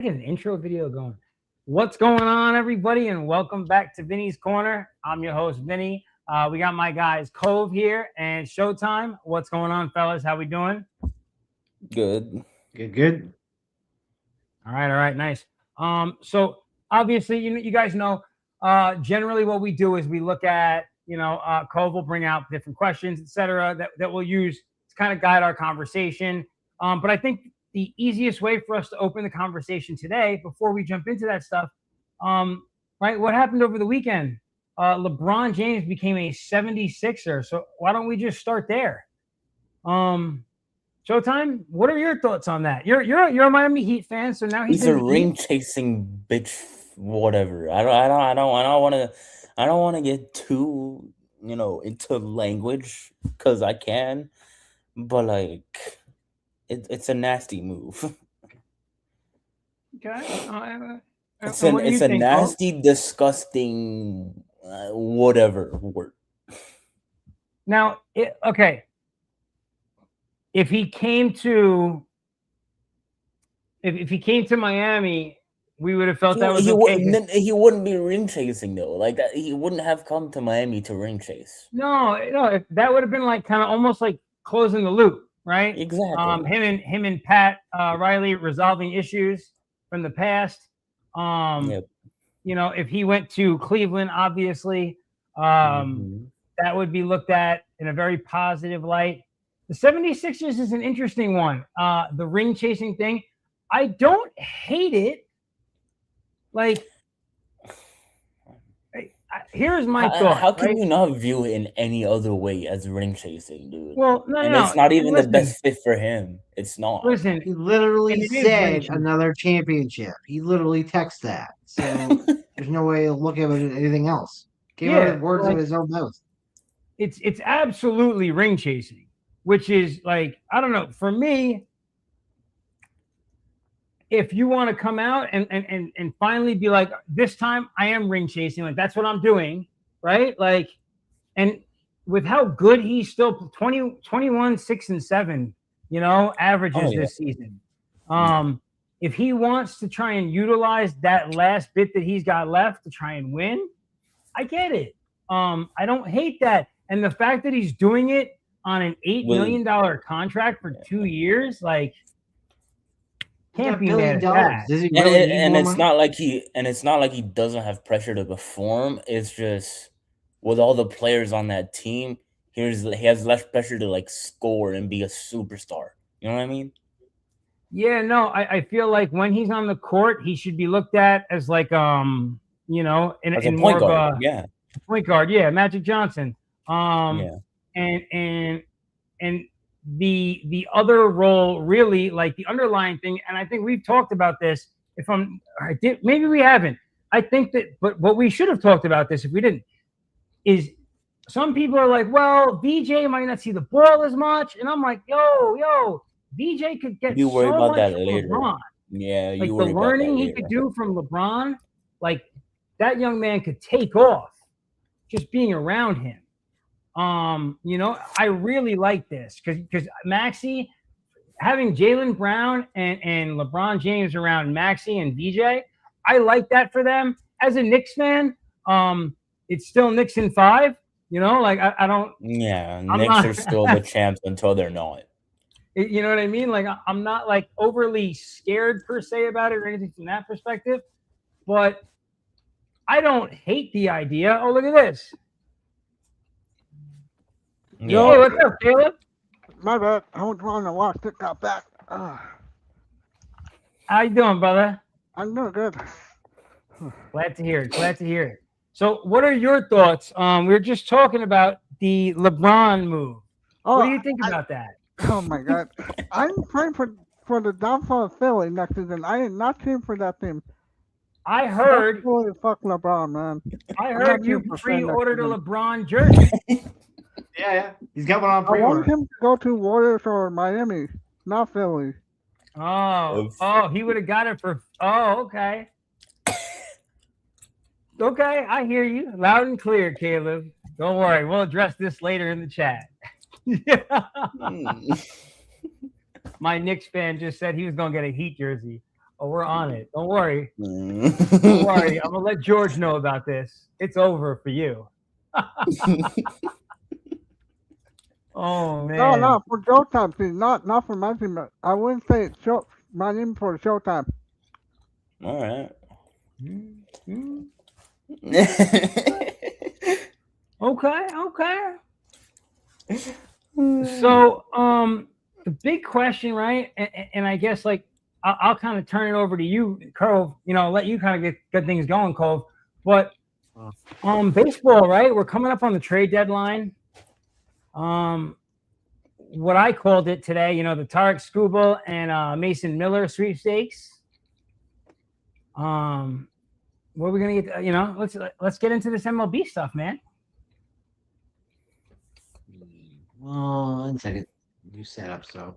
Get an intro video going. What's going on, everybody, and welcome back to Vinny's Corner. I'm your host, Vinny. We got my guys Cove here and Showtime. What's going on, fellas? How we doing? Good. Good. All right, nice. So obviously, you guys know. Generally, what we do is we look at, Cove will bring out different questions, etc., that we'll use to kind of guide our conversation. But I think the easiest way for us to open the conversation today, before we jump into that stuff, right? What happened over the weekend? LeBron James became a 76er. So why don't we just start there? Showtime, what are your thoughts on that? You're a Miami Heat fan, so now he's a ring chasing bitch. Whatever. I don't want to get too into language because I can, but like it's a nasty move. Okay. It's a nasty, disgusting, whatever word. Now, okay. If he came to Miami, we would have felt that was okay. He wouldn't be ring chasing though. Like that, he wouldn't have come to Miami to ring chase. No, that would have been like kind of almost like closing the loop, right? Exactly. Him and Pat Riley resolving issues from the past. Yep. If he went to Cleveland, obviously, that would be looked at in a very positive light. The 76ers is an interesting one. The ring chasing thing, I don't hate it. Like, here's my thought. How can you not view it in any other way as ring chasing, dude? Well, no. It's not even the best fit for him. It's not. Listen, he literally said another championship. He literally texted that. So there's no way to look at it as anything else. Came out of words of his own mouth. It's absolutely ring chasing, which is like, I don't know. For me, if you want to come out and finally be like, this time I am ring chasing, like that's what I'm doing, right? Like, and with how good he's still 21, 6 and 7, averages this season. If he wants to try and utilize that last bit that he's got left to try and win, I get it. I don't hate that. And the fact that he's doing it on an $8 million contract for 2 years, like, can't be mad at that. And it's not like he doesn't have pressure to perform. It's just with all the players on that team, he has less pressure to like score and be a superstar. You know what I mean? Yeah, no, I feel like when he's on the court, he should be looked at as like in a more point guard, of a point guard, Magic Johnson. And the other role, really, like the underlying thing, and I think we've talked about this. Maybe we haven't. I think that, but we should have talked about this if we didn't. Is some people are like, well, VJ might not see the ball as much, and I'm like, yo, VJ could get you worry so about much that from later. LeBron. Yeah, like the learning he could do from LeBron, like that young man could take off just being around him. I really like this because Maxey, having Jaylen Brown and LeBron James around Maxey and VJ, I like that for them. As a Knicks fan, it's still Knicks in 5. Like I don't. Yeah, Knicks are still the champs until they're not. You know what I mean? Like I'm not like overly scared per se about it or anything from that perspective, but I don't hate the idea. Oh, look at this. Yo, hey, what's up, Caleb? My bad. I was trying to watch it. Got back. How you doing, brother? I'm doing good. Glad to hear it. So, what are your thoughts? We were just talking about the LeBron move. What do you think about that? Oh my God! I'm praying for the downfall of Philly next season. I am not cheering for that team. I heard. Fuck LeBron, man. I heard you pre-ordered a LeBron jersey. Yeah, he's got one on pre-order. I want him to go to Warriors or Miami, not Philly. Oh, he would have got it for. Oh, okay. Okay, I hear you loud and clear, Caleb. Don't worry, we'll address this later in the chat. My Knicks fan just said he was going to get a Heat jersey. Oh, we're on it. Don't worry. Don't Don't worry. I'm gonna let George know about this. It's over for you. Oh No, man. no, for Showtime, see, not for my team, but I wouldn't say it's my name for Showtime. All right. Mhm. Okay. Okay. So, the big question, right? And I guess like I'll kind of turn it over to you, Cove. Let you kind of get things going, Cove. But baseball, right? We're coming up on the trade deadline. What I called it today, the Tarek Skubal and Mason Miller sweepstakes. What are we gonna get? Let's get into this MLB stuff, man. Well, 1 second. New setup, so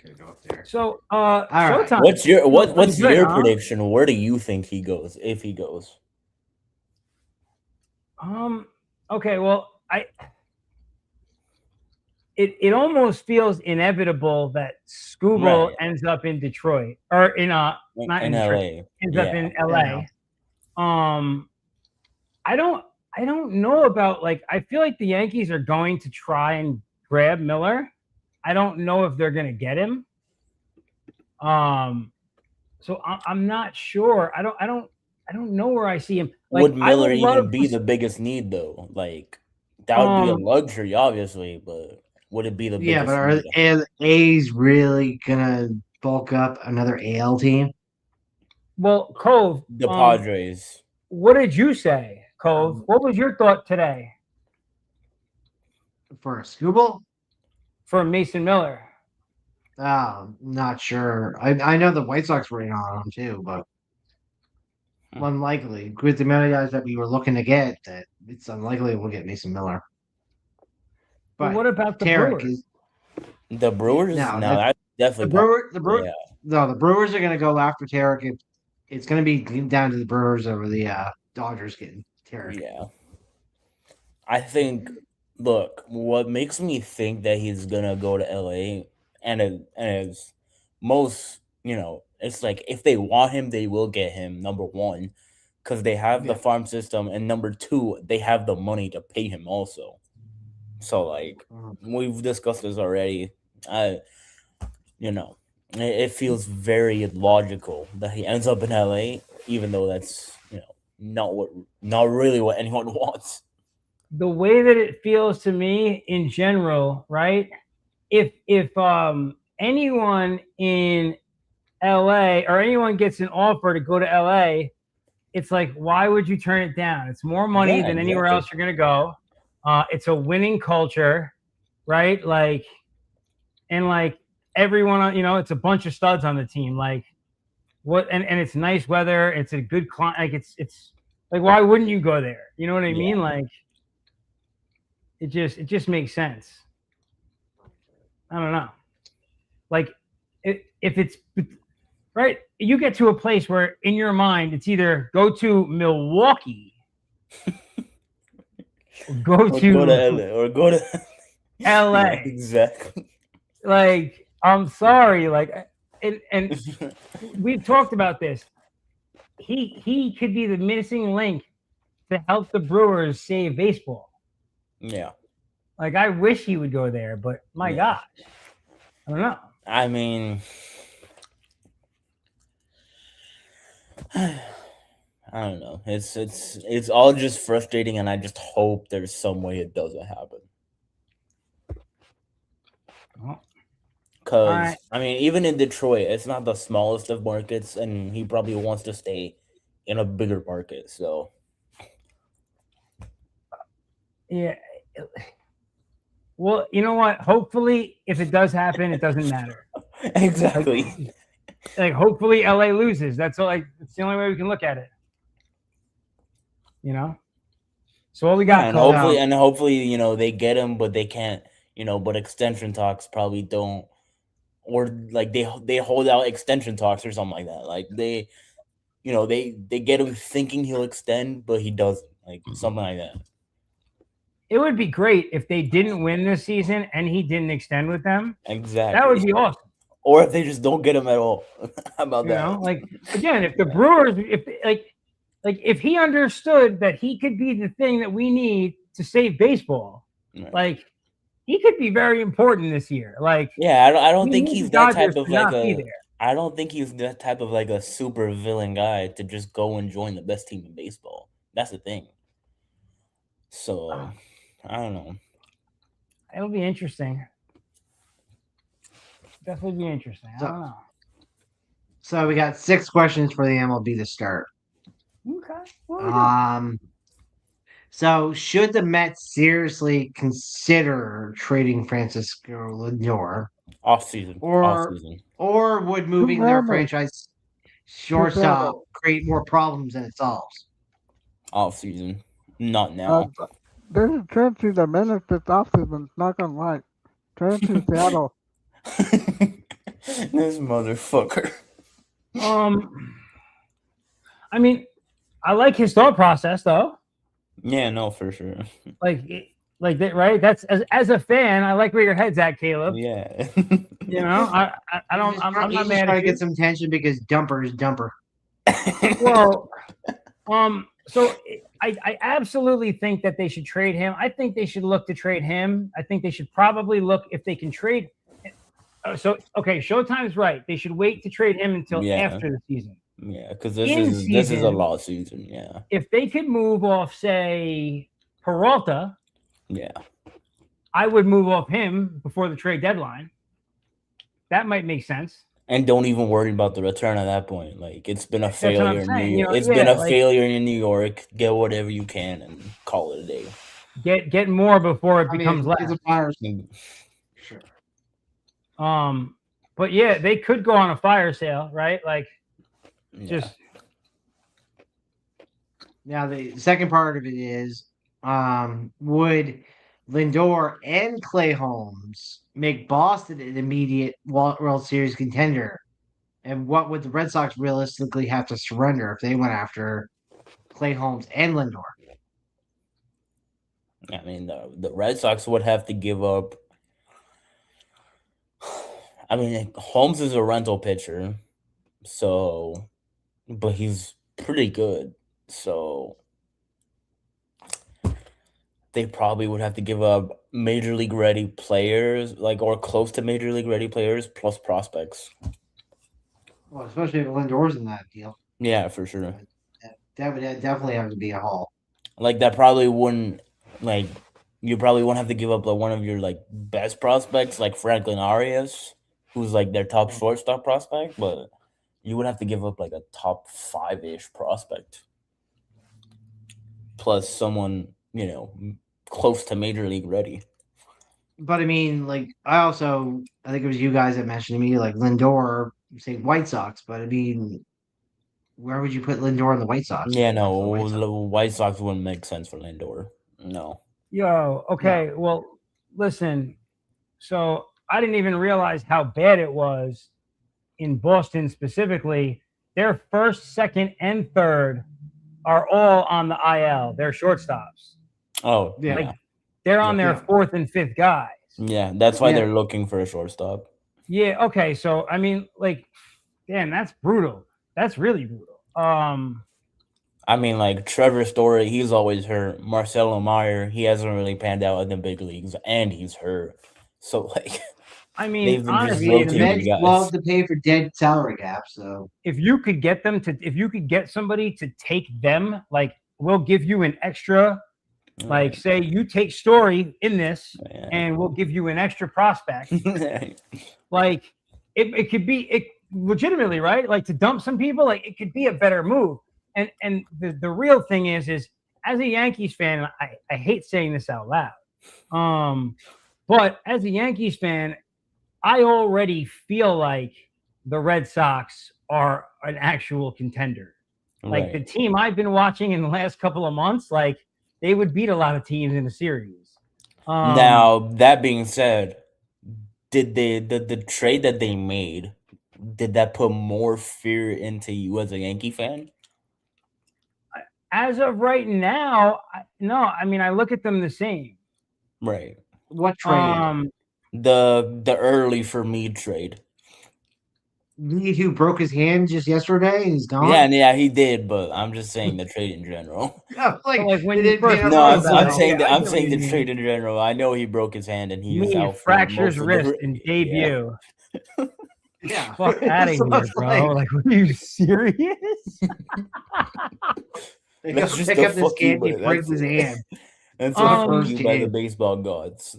gotta go up there. So, right. Showtime. What's your Pretty what's good, your huh? prediction? Where do you think he goes if he goes? Okay, well, it almost feels inevitable that Skubal Right. ends up in Detroit or not in Detroit, LA. ends up Yeah. in LA. I don't know about I feel like the Yankees are going to try and grab Miller. I don't know if they're going to get him. So I'm not sure. I don't know where I see him. Would I Miller would love even be to the biggest need though? That would be a Um, luxury, obviously, but would it be the Yeah, biggest but need? are A's really gonna bulk up another AL team well, Cove, The Padres. what did you say, Cove? What was your thought today for a Skubal? for Mason Miller? Not sure. I know the White Sox were in on him too, but unlikely. With the amount of guys that we were looking to get, that it's unlikely we'll get Mason Miller. But But what about the Tarek Brewers? is The Brewers? no, No, that's the definitely Brewer, yeah. no, the Brewers are gonna go after Tarek. It's gonna be down to the Brewers over the Dodgers getting Tarek. Yeah. I think look, what makes me think that he's gonna go to LA and as most, it's like if they want him, they will get him, number one, because they have the Yeah. farm system, and number two, they have the money to pay him also. So we've discussed this already. It feels very logical that he ends up in LA, even though that's not really what anyone wants. The way that it feels to me in general, right? If anyone in LA or anyone gets an offer to go to LA, it's like, why would you turn it down? It's more money Yeah, than anywhere exactly. else you're gonna go. It's a winning culture, right? And everyone, it's a bunch of studs on the team. And it's nice weather. It's a good client. It's why wouldn't you go there? You know what I mean? It just makes sense. I don't know. If it's right, you get to a place where in your mind it's either go to Milwaukee, or go to LA or go to LA. Yeah, exactly. I'm sorry, and we've talked about this. He could be the missing link to help the Brewers save baseball. Yeah. I wish he would go there, but my gosh, I don't know. I mean, I don't know. It's all just frustrating, and I just hope there's some way it doesn't happen. Because right. I mean, even in Detroit, it's not the smallest of markets, and he probably wants to stay in a bigger market. So yeah. Well, you know what? Hopefully, if it does happen, it doesn't matter. Exactly. Hopefully, LA loses. That's all. It's the only way we can look at it. So what we got? And hopefully, they get him, but they can't. But extension talks probably don't, or they hold out extension talks or something like that. They get him thinking he'll extend, but he doesn't. Something like that. It would be great if they didn't win this season and he didn't extend with them. Exactly. That would be awesome. or if they just don't get him at all. How about You that? know, like again, if the Brewers, if like if he understood that he could be the thing that we need to save baseball, Right. like he could be very important this year. Like, Yeah, I don't we think need he's the that Dodgers type of to like not be a. there. I don't think he's that type of like a super villain guy to just go and join the best team in baseball. That's the thing. So I don't know. It'll be interesting. Definitely be interesting. I don't know. So we got 6 questions for the MLB to start. Okay. What we doing? So should the Mets seriously consider trading Francisco Lindor, Off season. or would moving their Too bad. franchise shortstop create more problems than it solves? Off season. Not now. There's a trend to the minutes this offseason. Not gonna lie. Trend to Seattle. This motherfucker. I mean, I like his thought process though. Yeah, no, for sure. Like that, right? That's as a fan, I like where your head's at, Caleb. Yeah. You know, I don't. I'm not He's mad trying at to you. get some attention because Dumper is Dumper. Well, so I absolutely think that they should trade him. I think they should look to trade him. I think they should probably look if they can trade. So okay, Showtime's right. They should wait to trade him until Yeah. after the season. Yeah, because this In is a season- lost season. Yeah. If they could move off, say, Peralta, Yeah. I would move off him before the trade deadline. That might make sense. And don't even worry about the return at that point. Like it's been a That's what I'm failure in New saying, York. you know, It's been yeah, a like- failure in New York. Get whatever you can and call it a day. Get more before it I mean, becomes less. it's a fire. Sure. But yeah, they could go on a fire sale, right? Like Yeah. just Now the second part of it is, would Lindor and Clay Holmes make Boston an immediate World Series contender? And what would the Red Sox realistically have to surrender if they went after Clay Holmes and Lindor? I mean, the Red Sox would have to give up. I mean, Holmes is a rental pitcher, so, but he's pretty good. So, they probably would have to give up major league ready players, like or close to major league ready players plus prospects. Well, especially if Lindor's in that deal, Yeah, for sure. that would definitely have to be a haul. Like that probably wouldn't like you probably wouldn't have to give up like one of your like best prospects like Franklin Arias, who's like their top shortstop prospect, but you would have to give up like a top 5-ish prospect. Plus someone, close to major league ready. But I mean, like I think it was you guys that mentioned to me like Lindor, say White Sox, but I mean, where would you put Lindor in the White Sox? Yeah, no, The White Sox. the White Sox wouldn't make sense for Lindor. No. yo, okay. Well, listen. So I didn't even realize how bad it was in Boston specifically. Their first, second, and third are all on the IL. They're shortstops. Oh, Yeah. yeah. Like, they're on their Yeah. fourth and fifth guys. Yeah, that's why Yeah. they're looking for a shortstop. Yeah. Okay. So I mean, like, damn, that's brutal. That's really brutal. I mean, like Trevor Story, he's always hurt. Marcelo Meyer, he hasn't really panned out in the big leagues, and he's hurt. So, like, I They've mean, been just honestly, The rotating Mets guys. love to pay for dead salary cap, so if you could get somebody to take them, like, we'll give you an extra, like, say you take Story in this, Yeah. and we'll give you an extra prospect. Like, it could be it legitimately, right? Like, to dump some people, like, it could be a better move. And the real thing is as a Yankees fan, I hate saying this out loud, but as a Yankees fan, I already feel like the Red Sox are an actual contender. Like, the team I've been watching in the last couple of months, like, they would beat a lot of teams in the series. Now, that being said, did the trade that they made, did that put more fear into you as a Yankee fan? As of right now, no. I mean, I look at them the same. Right. what trade? The early for me trade. who broke his hand just yesterday and he's gone? Yeah, he did, but I'm just saying the trade in general. No, like, So, like, when they you didn't pay first enough No, heard money about I'm it, for saying yeah, I I'm get what saying you the mean. trade in general. I know he broke his hand and You he's mean out for fractures most of wrist the in yeah. debut? Yeah. Fuck out of So here, it's bro! Like, are you serious? They That's go just pick a up this fuck you, kid, they but break his hand. that's On a the fuck first you by the game. baseball gods.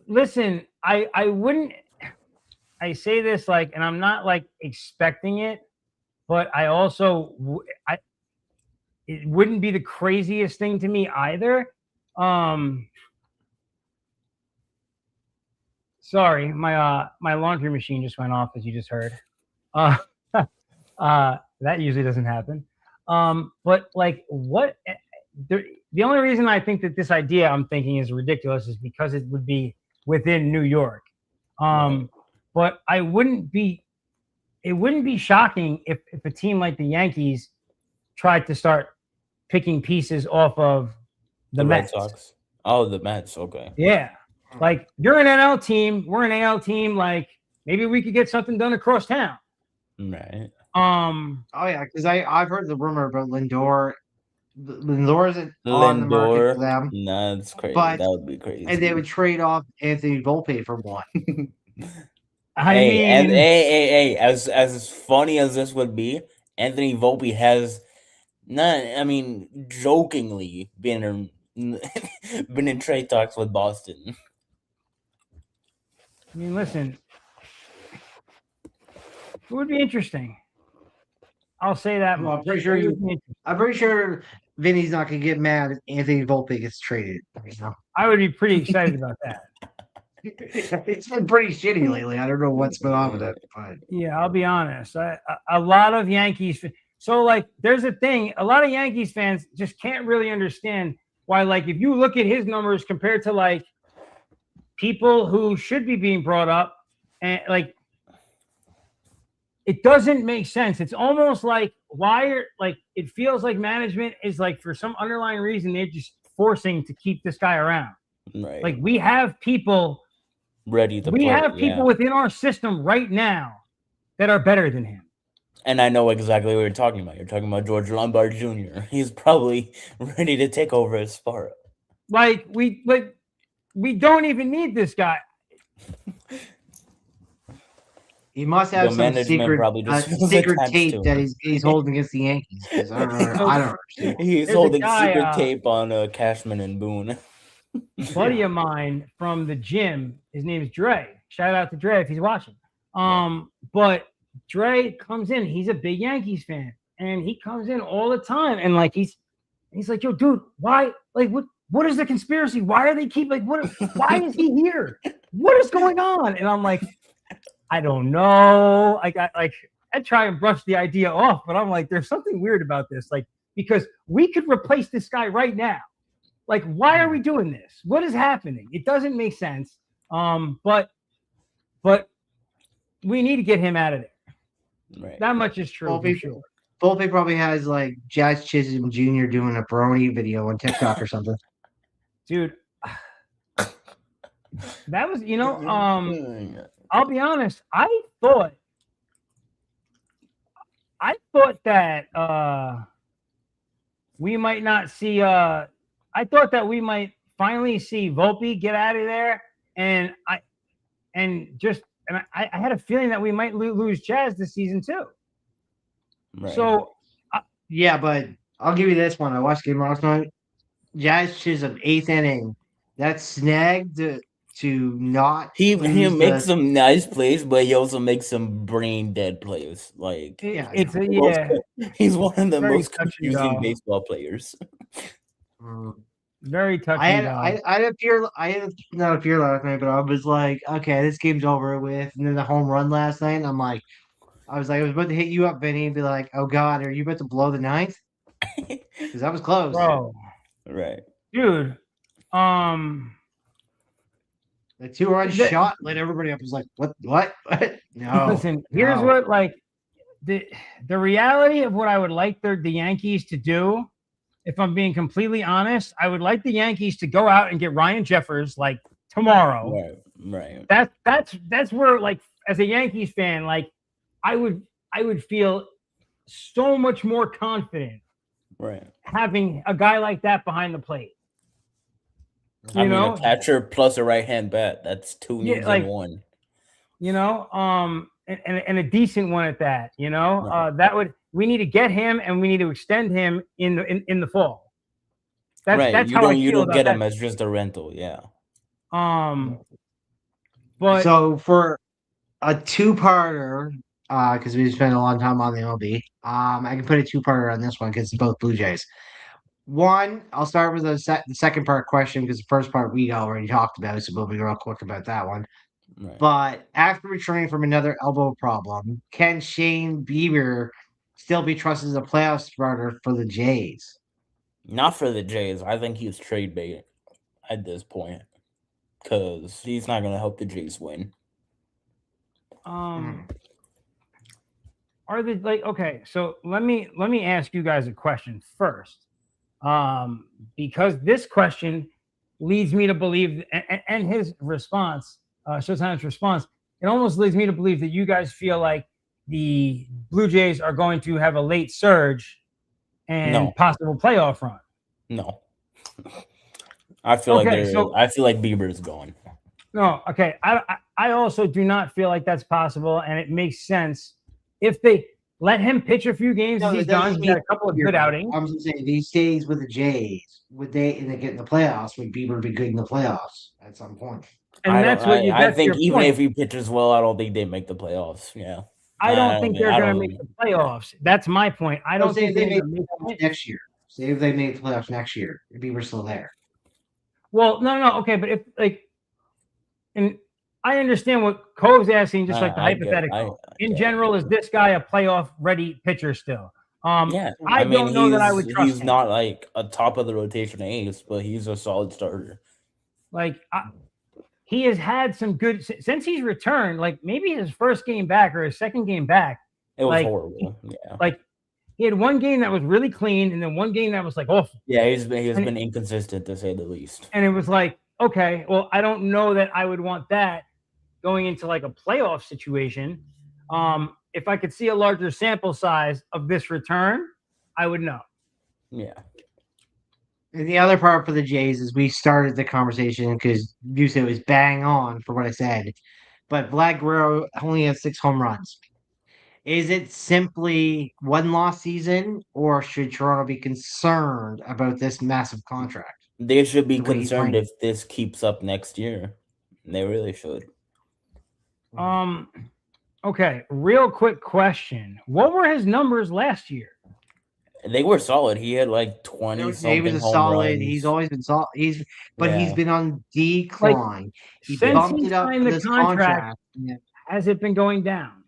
Listen, I wouldn't. I say this like, and I'm not like expecting it, but I also it wouldn't be the craziest thing to me either. Sorry, my laundry machine just went off, as you just heard. Uh, that usually doesn't happen. But like, what? The only reason I think that this idea I'm thinking is ridiculous is because it would be within New York. Right. But it wouldn't be shocking if a team like the Yankees tried to start picking pieces off of the Red Mets. Sox. Oh, the Mets. Okay. Yeah. Like, you're an NL team, we're an AL team, like, maybe we could get something done across town. Right. Oh yeah, because I've heard the rumor about Lindor. Lindor isn't on the market for them, Nah, that's crazy. but That would be crazy. and they would trade off Anthony Volpe for one. I mean, hey, as funny as this would be, Anthony Volpe has jokingly been in trade talks with Boston. listen, it would be interesting. I'll say that Well, much. I'm pretty sure Vinny's not gonna get mad if Anthony Volpe gets traded. You know? I would be pretty excited about that. It's been pretty shitty lately. I don't know what's been on with it, but Yeah, I'll be honest. A lot of Yankees. So, like, there's a thing. A lot of Yankees fans just can't really understand why. Like, if you look at his numbers compared to like people who should be being brought up, and like, it doesn't make sense. It's almost like it feels like management is like, for some underlying reason, they're just forcing to keep this guy around. Right. Like, we have people ready to we play. have people within our system right now that are better than him. And I know exactly what you're talking about. You're talking about George Lombard Jr. He's probably ready to take over his spot. Like, we don't even need this guy. he must have The some management secret probably just feels secret attached tape to that him. he's holding against the Yankees. 'Cause I don't understand. He's There's a holding guy, secret tape on Cashman and Boone. Buddy of mine from the gym, his name is Dre. Shout out to Dre if he's watching. But Dre comes in, he's a big Yankees fan, and he comes in all the time, and like he's like, yo, dude, why? Like, what is the conspiracy? Why are they why is he here? What is going on? And I'm like, I don't know. I try and brush the idea off, but I'm like, there's something weird about this. Like, because we could replace this guy right now. Like, why are we doing this? What is happening? It doesn't make sense. But we need to get him out of there. Right. That much is true. For sure. Volpe probably has like Jazz Chisholm Jr. doing a brony video on TikTok or something. Dude, that was, I'll be honest. I thought that we might not see. I thought that we might finally see Volpe get out of there, and I had a feeling that we might lose Jazz this season too. Right. So, yeah, but I'll give you this one. I watched the game last night. Jazz Chisholm, 8th inning. That snagged to not. He makes some nice plays, but he also makes some brain dead plays. Like, he's one of the most confusing baseball players. Very touching. I had a fear. Not a fear last night, but I was like, okay, this game's over with. And then the home run last night, and I was about to hit you up, Vinny, and be like, oh God, are you about to blow the ninth? Because that was close, bro. Right, dude. The 2-run shot lit everybody up. Was like, what? No. Listen, here's what, like, the reality of what I would like the Yankees to do. If I'm being completely honest, I would like the Yankees to go out and get Ryan Jeffers like tomorrow. Right. That's where, like, as a Yankees fan, like I would feel so much more confident Right. having a guy like that behind the plate. I You mean, know, a catcher plus a right-hand bat. That's two Yeah, needs like- in one. And a decent one at that. Right. We need to get him, and we need to extend him in the fall. Right. That's You how I don't feel about get that. him as just a rental. Yeah. But So for a two-parter, because we spent a long time on the MLB, I can put a two-parter on this one because it's both Blue Jays. One, I'll start with the second part question because the first part we already talked about, so we'll be real quick about that one. Right. But after returning from another elbow problem, can Shane Bieber still be trusted as a playoff starter for the Jays? Not for the Jays. I think he's trade bait at this point because he's not going to help the Jays win. Are the okay? So let me ask you guys a question first, because this question leads me to believe, and his response, Showtime's response, it almost leads me to believe that you guys feel like the Blue Jays are going to have a late surge and possible playoff run. No. I feel like I feel like Bieber's going. No, okay. I also do not feel like that's possible, and it makes sense if they let him pitch a few games. He's done. He's got a couple of good outings. I'm just saying, if he stays with the Jays, would they get in the playoffs? Would Bieber be good in the playoffs at some point? And I think even if he pitches well, I don't think they make the playoffs. Yeah. I don't think they're going to make the playoffs. That's my point. I don't think they make the playoffs next year. Say if they make the playoffs next year, if Bieber's still there. Well, no, okay, but if and I understand what Cove's asking, just like the hypothetical. In general, is this guy a playoff ready pitcher still? Yeah, I mean, don't know that I would trust he's him. not like a top of the rotation ace, but he's a solid starter. Like he has had some good since he's returned. Like maybe his first game back or his second game back. It was horrible. Yeah, like he had one game that was really clean, and then one game that was like awful. Yeah, he's been inconsistent to say the least. And it was like, okay, well, I don't know that I would want that going into like a playoff situation. If I could see a larger sample size of this return, I would know. Yeah. And the other part for the Jays is we started the conversation because you said it was bang on for what I said, but Vlad Guerrero only has 6 home runs. Is it simply one loss season, or should Toronto be concerned about this massive contract? They should be concerned if this keeps up next year. They really should. Okay, real quick question. What were his numbers last year? They were solid. He had like 20 something. He was a solid. Runs. He's always been solid. He's been on decline. Like, he bumped it up for this contract. Has it been going down?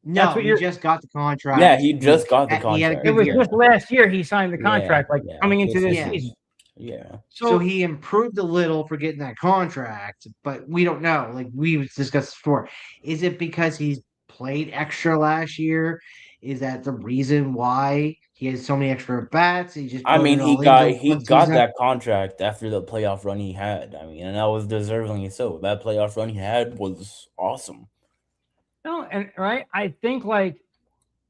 No, he just got the contract. Yeah, he just got the contract. It was just last year he signed the contract, coming into this season. Yeah. So he improved a little for getting that contract, but we don't know. Like we've discussed before, is it because he's played extra last year? Is that the reason why he has so many extra bats? He just he got that contract after the playoff run he had. I mean, and that was deservingly so. That playoff run he had was awesome. No, and right, I think like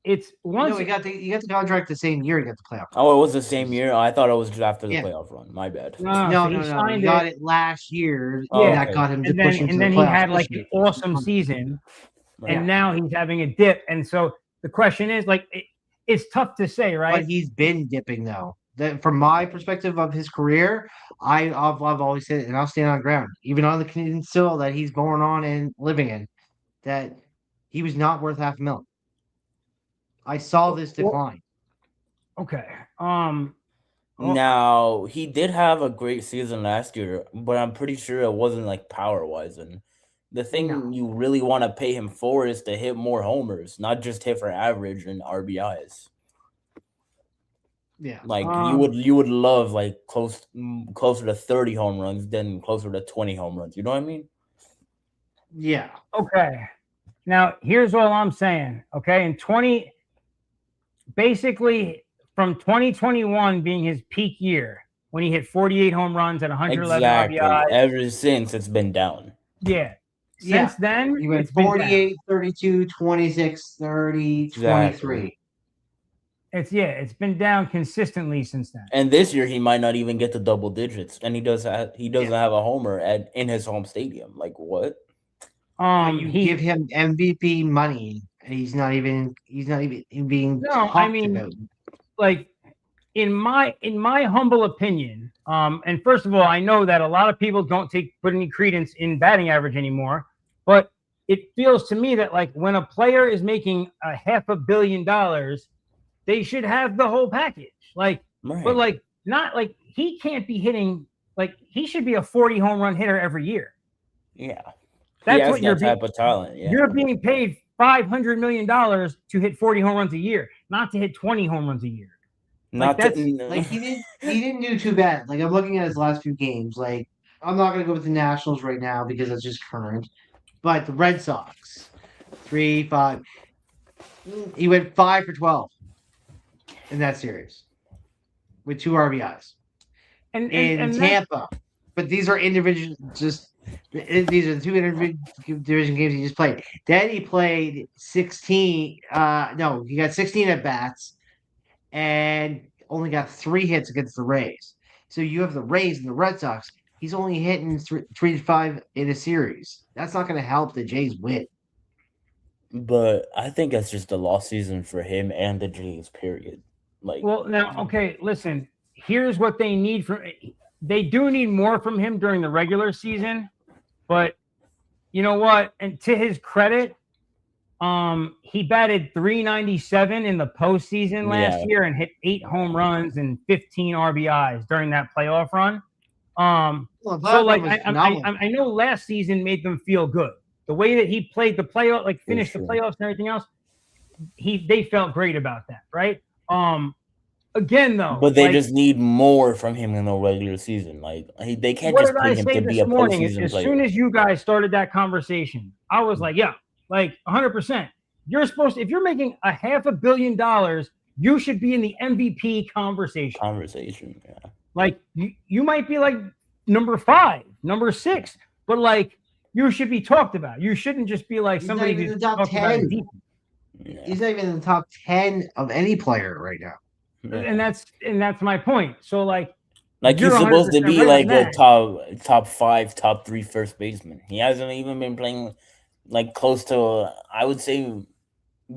it's once he got the contract the same year he got the playoff run. Oh, it was the same year? I thought it was just after the playoff run. My bad. No. He got it last year. Yeah, that got him to and push then, into and the then playoffs. He had like an awesome season, and now he's having a dip. And so the question is, like, it's tough to say, right? But he's been dipping though. That from my perspective of his career, I've always said it, and I'll stand on ground, even on the Canadian soil that he's born on and living in, that he was not worth $500,000. I saw this decline. Okay. Now he did have a great season last year, but I'm pretty sure it wasn't like power wise. And the thing you really want to pay him for is to hit more homers, not just hit for average and RBIs. Yeah, like you would love like closer to 30 home runs than closer to 20 home runs. You know what I mean? Yeah. Okay. Now here's what I'm saying. Okay, basically from 2021 being his peak year when he hit 48 home runs and 111 RBIs. Ever since it's been down. Yeah. since then, He went it's been down. 48, 32, 26, 30, Exactly. 23. It's been down consistently since then. And this year he might not even get to double digits, and he doesn't have a homer in his home stadium. Like what? You He give him MVP money, and he's not even being No, talked I mean, about. like in my humble opinion, and first of all, I know that a lot of people don't put any credence in batting average anymore, but it feels to me that like when a player is making $500 million, they should have the whole package. Like, Right. but like not like he can't be hitting, like he should be a 40 home run hitter every year. Yeah. That's he has what you're that type of talent. Yeah. You're being paid $500 million to hit 40 home runs a year, not to hit 20 home runs a year. Not like Like he didn't do too bad. Like I'm looking at his last few games. Like I'm not gonna go with the Nationals right now because it's just current. But the Red Sox, 3-5. He went 5 for 12 in that series with 2 RBIs. In Tampa. But these are individual these are the 2 division games he just played. Then he played 16 he got 16 at bats and only got 3 hits against the Rays. So you have the Rays and the Red Sox. He's only hitting 3 to 5 in a series. That's not going to help the Jays win. But I think that's just a lost season for him and the Jays. Period. Like, well, now, okay, listen. Here's what they need from. They do need more from him during the regular season, but you know what? And to his credit, he batted .397 in the postseason last year and hit 8 home runs and 15 RBIs during that playoff run. So like I know last season made them feel good. The way that he played the playoff, like finished the playoffs and everything else, they felt great about that, right? Again though, but they just need more from him in the regular season. Like they can't just put him to be a postseason as player. Soon as you guys started that conversation, I was like, yeah, like 100%. You're supposed to, if you're making $500 million, you should be in the MVP conversation. Yeah. Like you might be like number 5, number 6, but like you should be talked about. You shouldn't just be like somebody who's in the top 10. He's not even in the top 10 of any player right now. Yeah. And that's my point. So like he's supposed to be like a top 5, top 3 first baseman. He hasn't even been playing like close to. I would say,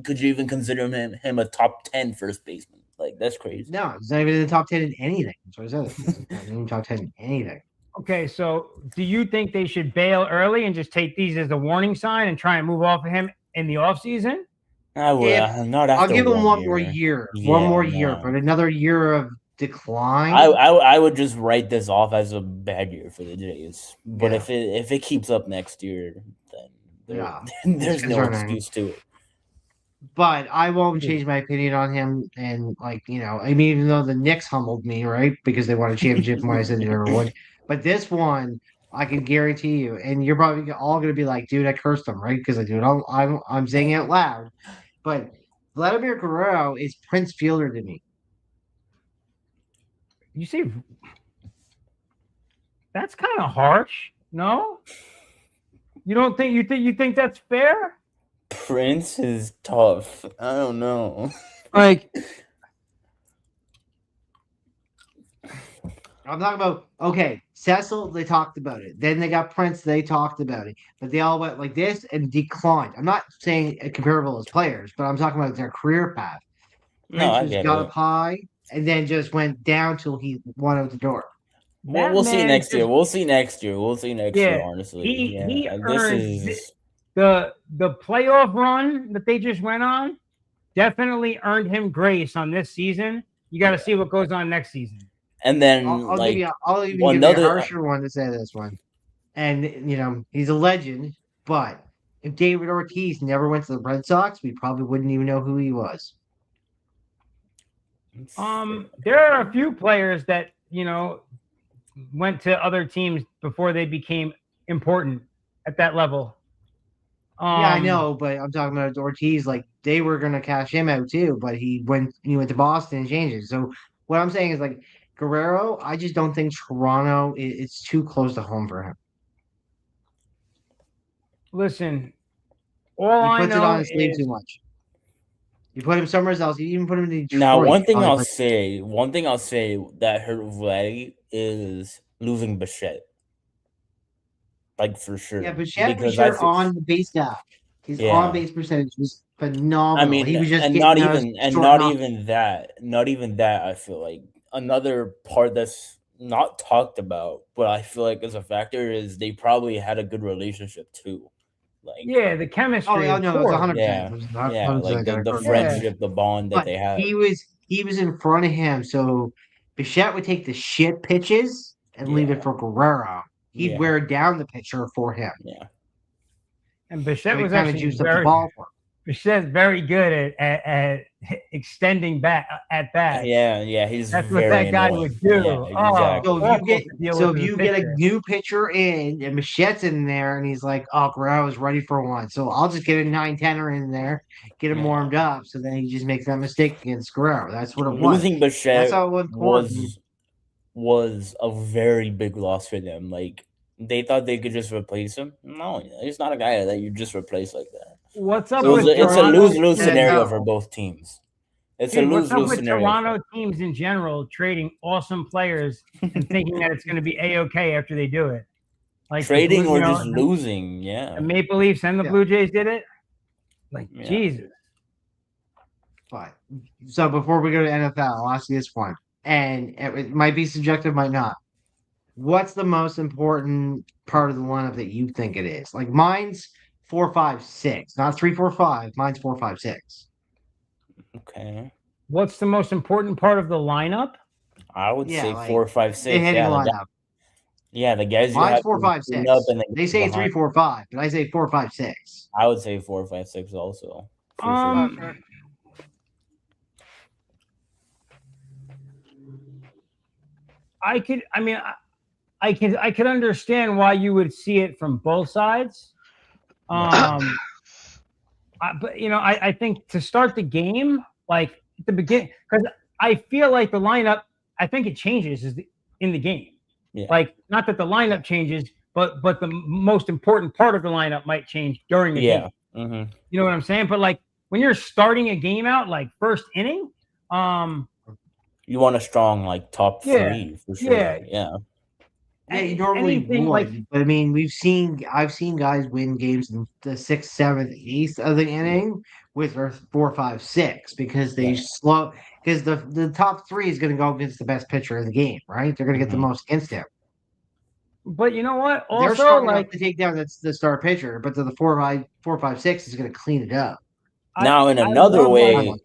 could you even consider him a top 10 first baseman? Like that's crazy. No, he's not even in the top 10 in anything. That's what I said. He's not in the top 10 in anything. Okay, so do you think they should bail early and just take these as a warning sign and try and move off of him in the offseason? I will. Not after I'll give him one more year. Yeah, one more year, but another year of decline. I would just write this off as a bad year for the Jays. But if it keeps up next year, then there's no excuse to it. But I won't change my opinion on him. And I mean, even though the Knicks humbled me, right, because they won a championship when I said they never would. But this one, I can guarantee you, and you're probably all going to be like, dude, I cursed him, right? Because I do it. I'm saying it out loud. But Vladimir Guerrero is Prince Fielder to me. You see, that's kind of harsh, no? You don't think you think that's fair? Prince is tough. I don't know. Like, I'm talking about Cecil. They talked about it. Then they got Prince. They talked about it. But they all went like this and declined. I'm not saying comparable as players, but I'm talking about their career path. Prince got up high and then just went down till he went out the door. Well, we'll see next year. We'll see next year. Honestly, he earned the playoff run that they just went on. Definitely earned him grace on this season. You got to see what goes on next season. And then I'll even give you a harsher one to say this one. And he's a legend, but if David Ortiz never went to the Red Sox, we probably wouldn't even know who he was. There are a few players that went to other teams before they became important at that level. Yeah, I know, but I'm talking about Ortiz. Like they were gonna cash him out too, but he went to Boston and changed it. So what I'm saying is like Guerrero, I just don't think Toronto it's too close to home for him. Listen, all He I puts it on know his sleeve is too much. You put him somewhere else. You even put him in Detroit. Now, one thing Probably I'll put- say that hurt Vladdy is losing Bichette, like for sure. Yeah, but Shaq was Because I your feel, on base guy. His on yeah, base percentage was I phenomenal. He mean, was just and getting not those even and short knocks. not even that. I feel like another part that's not talked about, but I feel like as a factor is they probably had a good relationship too. Like, yeah, the Oh, chemistry, yeah, of no, it was course. 100%. yeah, It was yeah, like 100% got the Yeah, friendship, the bond that But they had. he was in front of him, so Bichette would take the shit pitches and leave it Yeah, for Guerrero. He'd yeah, wear down the pitcher for him, yeah. and so Bichette he was kind of actually juiced up the very ball for him. Bichette's very good at extending back at bats. Yeah, he's That's what very that guy annoying. would do. Yeah, Oh, So if exactly. you awful get to deal so with if as a you get a pitcher. new pitcher in and Michette's in there and he's like, oh, Guerrero's ready for one, so I'll just get a 9-10er in there, get him Yeah. warmed up, so then he just makes that mistake against Guerrero. That's what it was. Losing That's Bichette how important. was a very big loss for them. Like they thought they could just replace him. No, he's not a guy that you just replace like that. What's up So So with it's a Toronto? lose-lose let it scenario for go. both teams. It's a Dude, what's up lose-lose with scenario. Toronto teams in general trading awesome players and thinking that it's going to be a-okay after they do it? Like Trading the or Blue, just losing, yeah. the Maple Leafs and the Yeah. Blue Jays did it. Like Yeah. Jesus. But so before we go to NFL, I'll ask you this one, and it might be subjective, might not. What's the most important part of the lineup that you think it is? Like mine's 4-5-6, not 3-4-5. Mine's 4-5-6. Okay. What's the most important part of the lineup? I would Yeah, say like 4, 5, the 6. hitting Yeah, lineup. the guys you Mine's have to clean 4-5-6. up and then They say behind. 3-4-5, but I say 4-5-6. I would say 4, 5, 6 also. For sure. Okay. I could understand why you would see it from both sides. But I think to start the game, like at the beginning, because I feel like the lineup, I think it changes in the game. Yeah. Like not that the lineup changes, but the most important part of the lineup might change during the game. Mm-hmm. You know what I'm saying? But like when you're starting a game out, like first inning, You want a strong like top Yeah, 3 for sure. yeah. Yeah. Yeah, you normally anything would, like but I mean, I've seen guys win games in the 6th, 7th, 8th of the inning with their 4-5-6 because they Yeah. slow because the top 3 is going to go against the best pitcher in the game, right? They're going to get the Mhm. most against him. but you know what? They're Also, strong like enough to take down the star pitcher, but the 4-5-6 is going to clean it up. Now in I another love, way, like,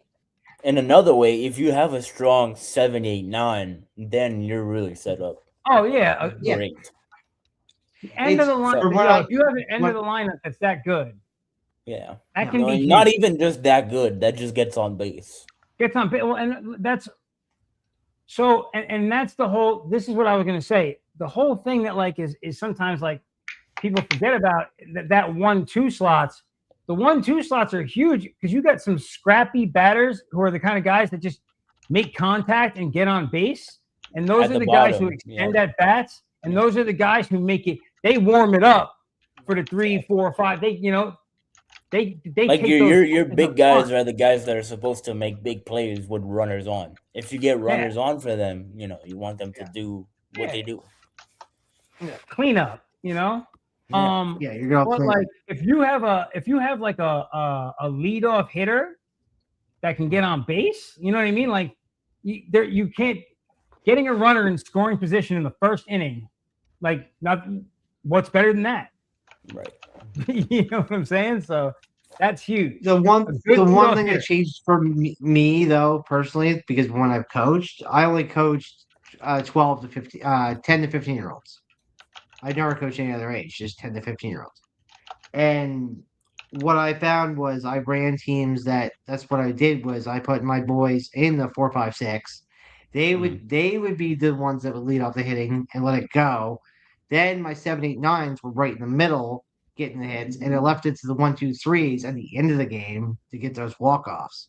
if you have a strong 7, 8, 9, then you're really set up oh yeah, Yeah. great. the end of the line. from what Yo, I- if you have an end what- of the lineup that's that good, Yeah. that Yeah. can be Not huge. even just that good. That just gets on base. Gets on. Well, and that's so, and that's the whole. This is what I was going to say. The whole thing that like is sometimes like people forget about that 1-2 slots. The 1-2 slots are huge because you got some scrappy batters who are the kind of guys that just make contact and get on base, and those At are the the guys who bottom, extend yeah. at bats, and those are the guys who make it. They warm it up for the 3, 4, 5. They they Like take your those big up guys front. are the guys that are supposed to make big plays with runners on. If you get runners on for them, you want them to do what Yeah. they do. Clean up, Yeah. Yeah, you're going But to like if you have like a leadoff hitter that can get on base, you know what I mean? Like you can't getting a runner in scoring position in the first inning, like not what's better than that? Right. You know what I'm saying? So that's huge. The one A good leadoff thing hitter. that changed for me though personally, because when I've coached, I only coached 12 to 15 10 to 15-year-olds. I never coached any other age, just 10 to 15-year-olds. And what I found was I ran teams that's what I did was I put my boys in the 4-5-6. They would be the ones that would lead off the hitting and let it go. Then my 7, 8, 9s were right in the middle getting the hits, and it left it to the 1, 2, 3s at the end of the game to get those walk-offs.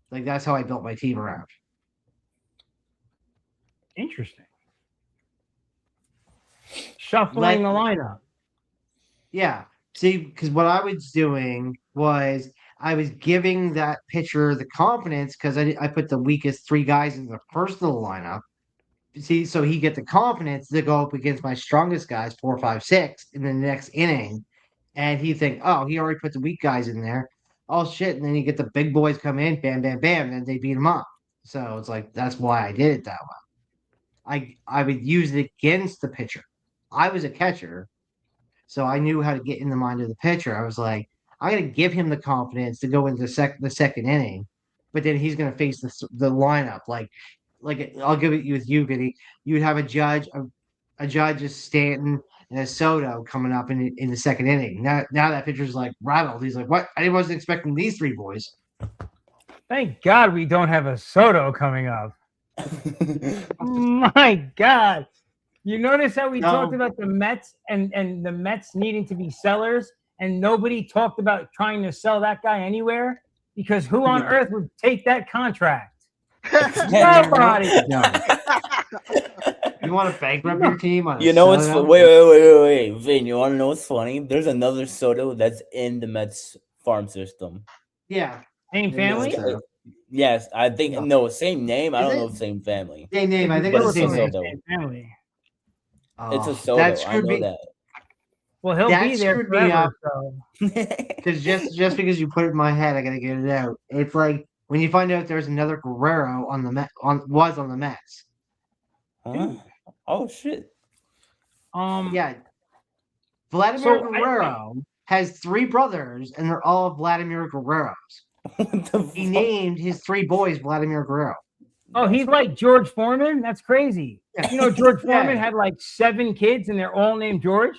Like that's how I built my team around. Interesting. Shuffling the lineup. Yeah. See, because what I was doing was I was giving that pitcher the confidence because I put the weakest three guys in the first of the lineup. See, so he get the confidence to go up against my strongest guys, 4, 5, 6, in the next inning. And he think, oh, he already put the weak guys in there. Oh shit. And then you get the big boys come in, bam, bam, bam, and they beat him up. So it's like that's why I did it that way. I would use it against the pitcher. I was a catcher, so I knew how to get in the mind of the pitcher. I was like, I'm going to give him the confidence to go into the second inning, but then he's going to face the lineup. Like I'll give it you with you, Vinny. You would have a judge is Stanton and a Soto coming up in the second inning. Now that pitcher's like rattled. He's like, what? I wasn't expecting these three boys. Thank God we don't have a Soto coming up. My God. You notice how we talked about the Mets and the Mets needing to be sellers, and nobody talked about trying to sell that guy anywhere? Because who on earth would take that contract? Nobody. No. You want to bankrupt your team? You know what's wait, Vin, you want to know what's funny? There's another Soto that's in the Mets farm system. Yeah. Same family? Yes, I think no, same name. I don't know if same family. Same name. I think it's the same family. It's a Soto. I know that. Well, he'll be there forever. Because just because you put it in my head, I gotta get it out. It's like when you find out there's another Guerrero on the Mets. Huh? Oh shit. Yeah. Vladimir Guerrero has 3 brothers, and they're all Vladimir Guerreros. He named his 3 boys Vladimir Guerrero. Oh, he's like George Foreman? That's crazy. Yeah. You know, George Foreman had like 7 kids, and they're all named George?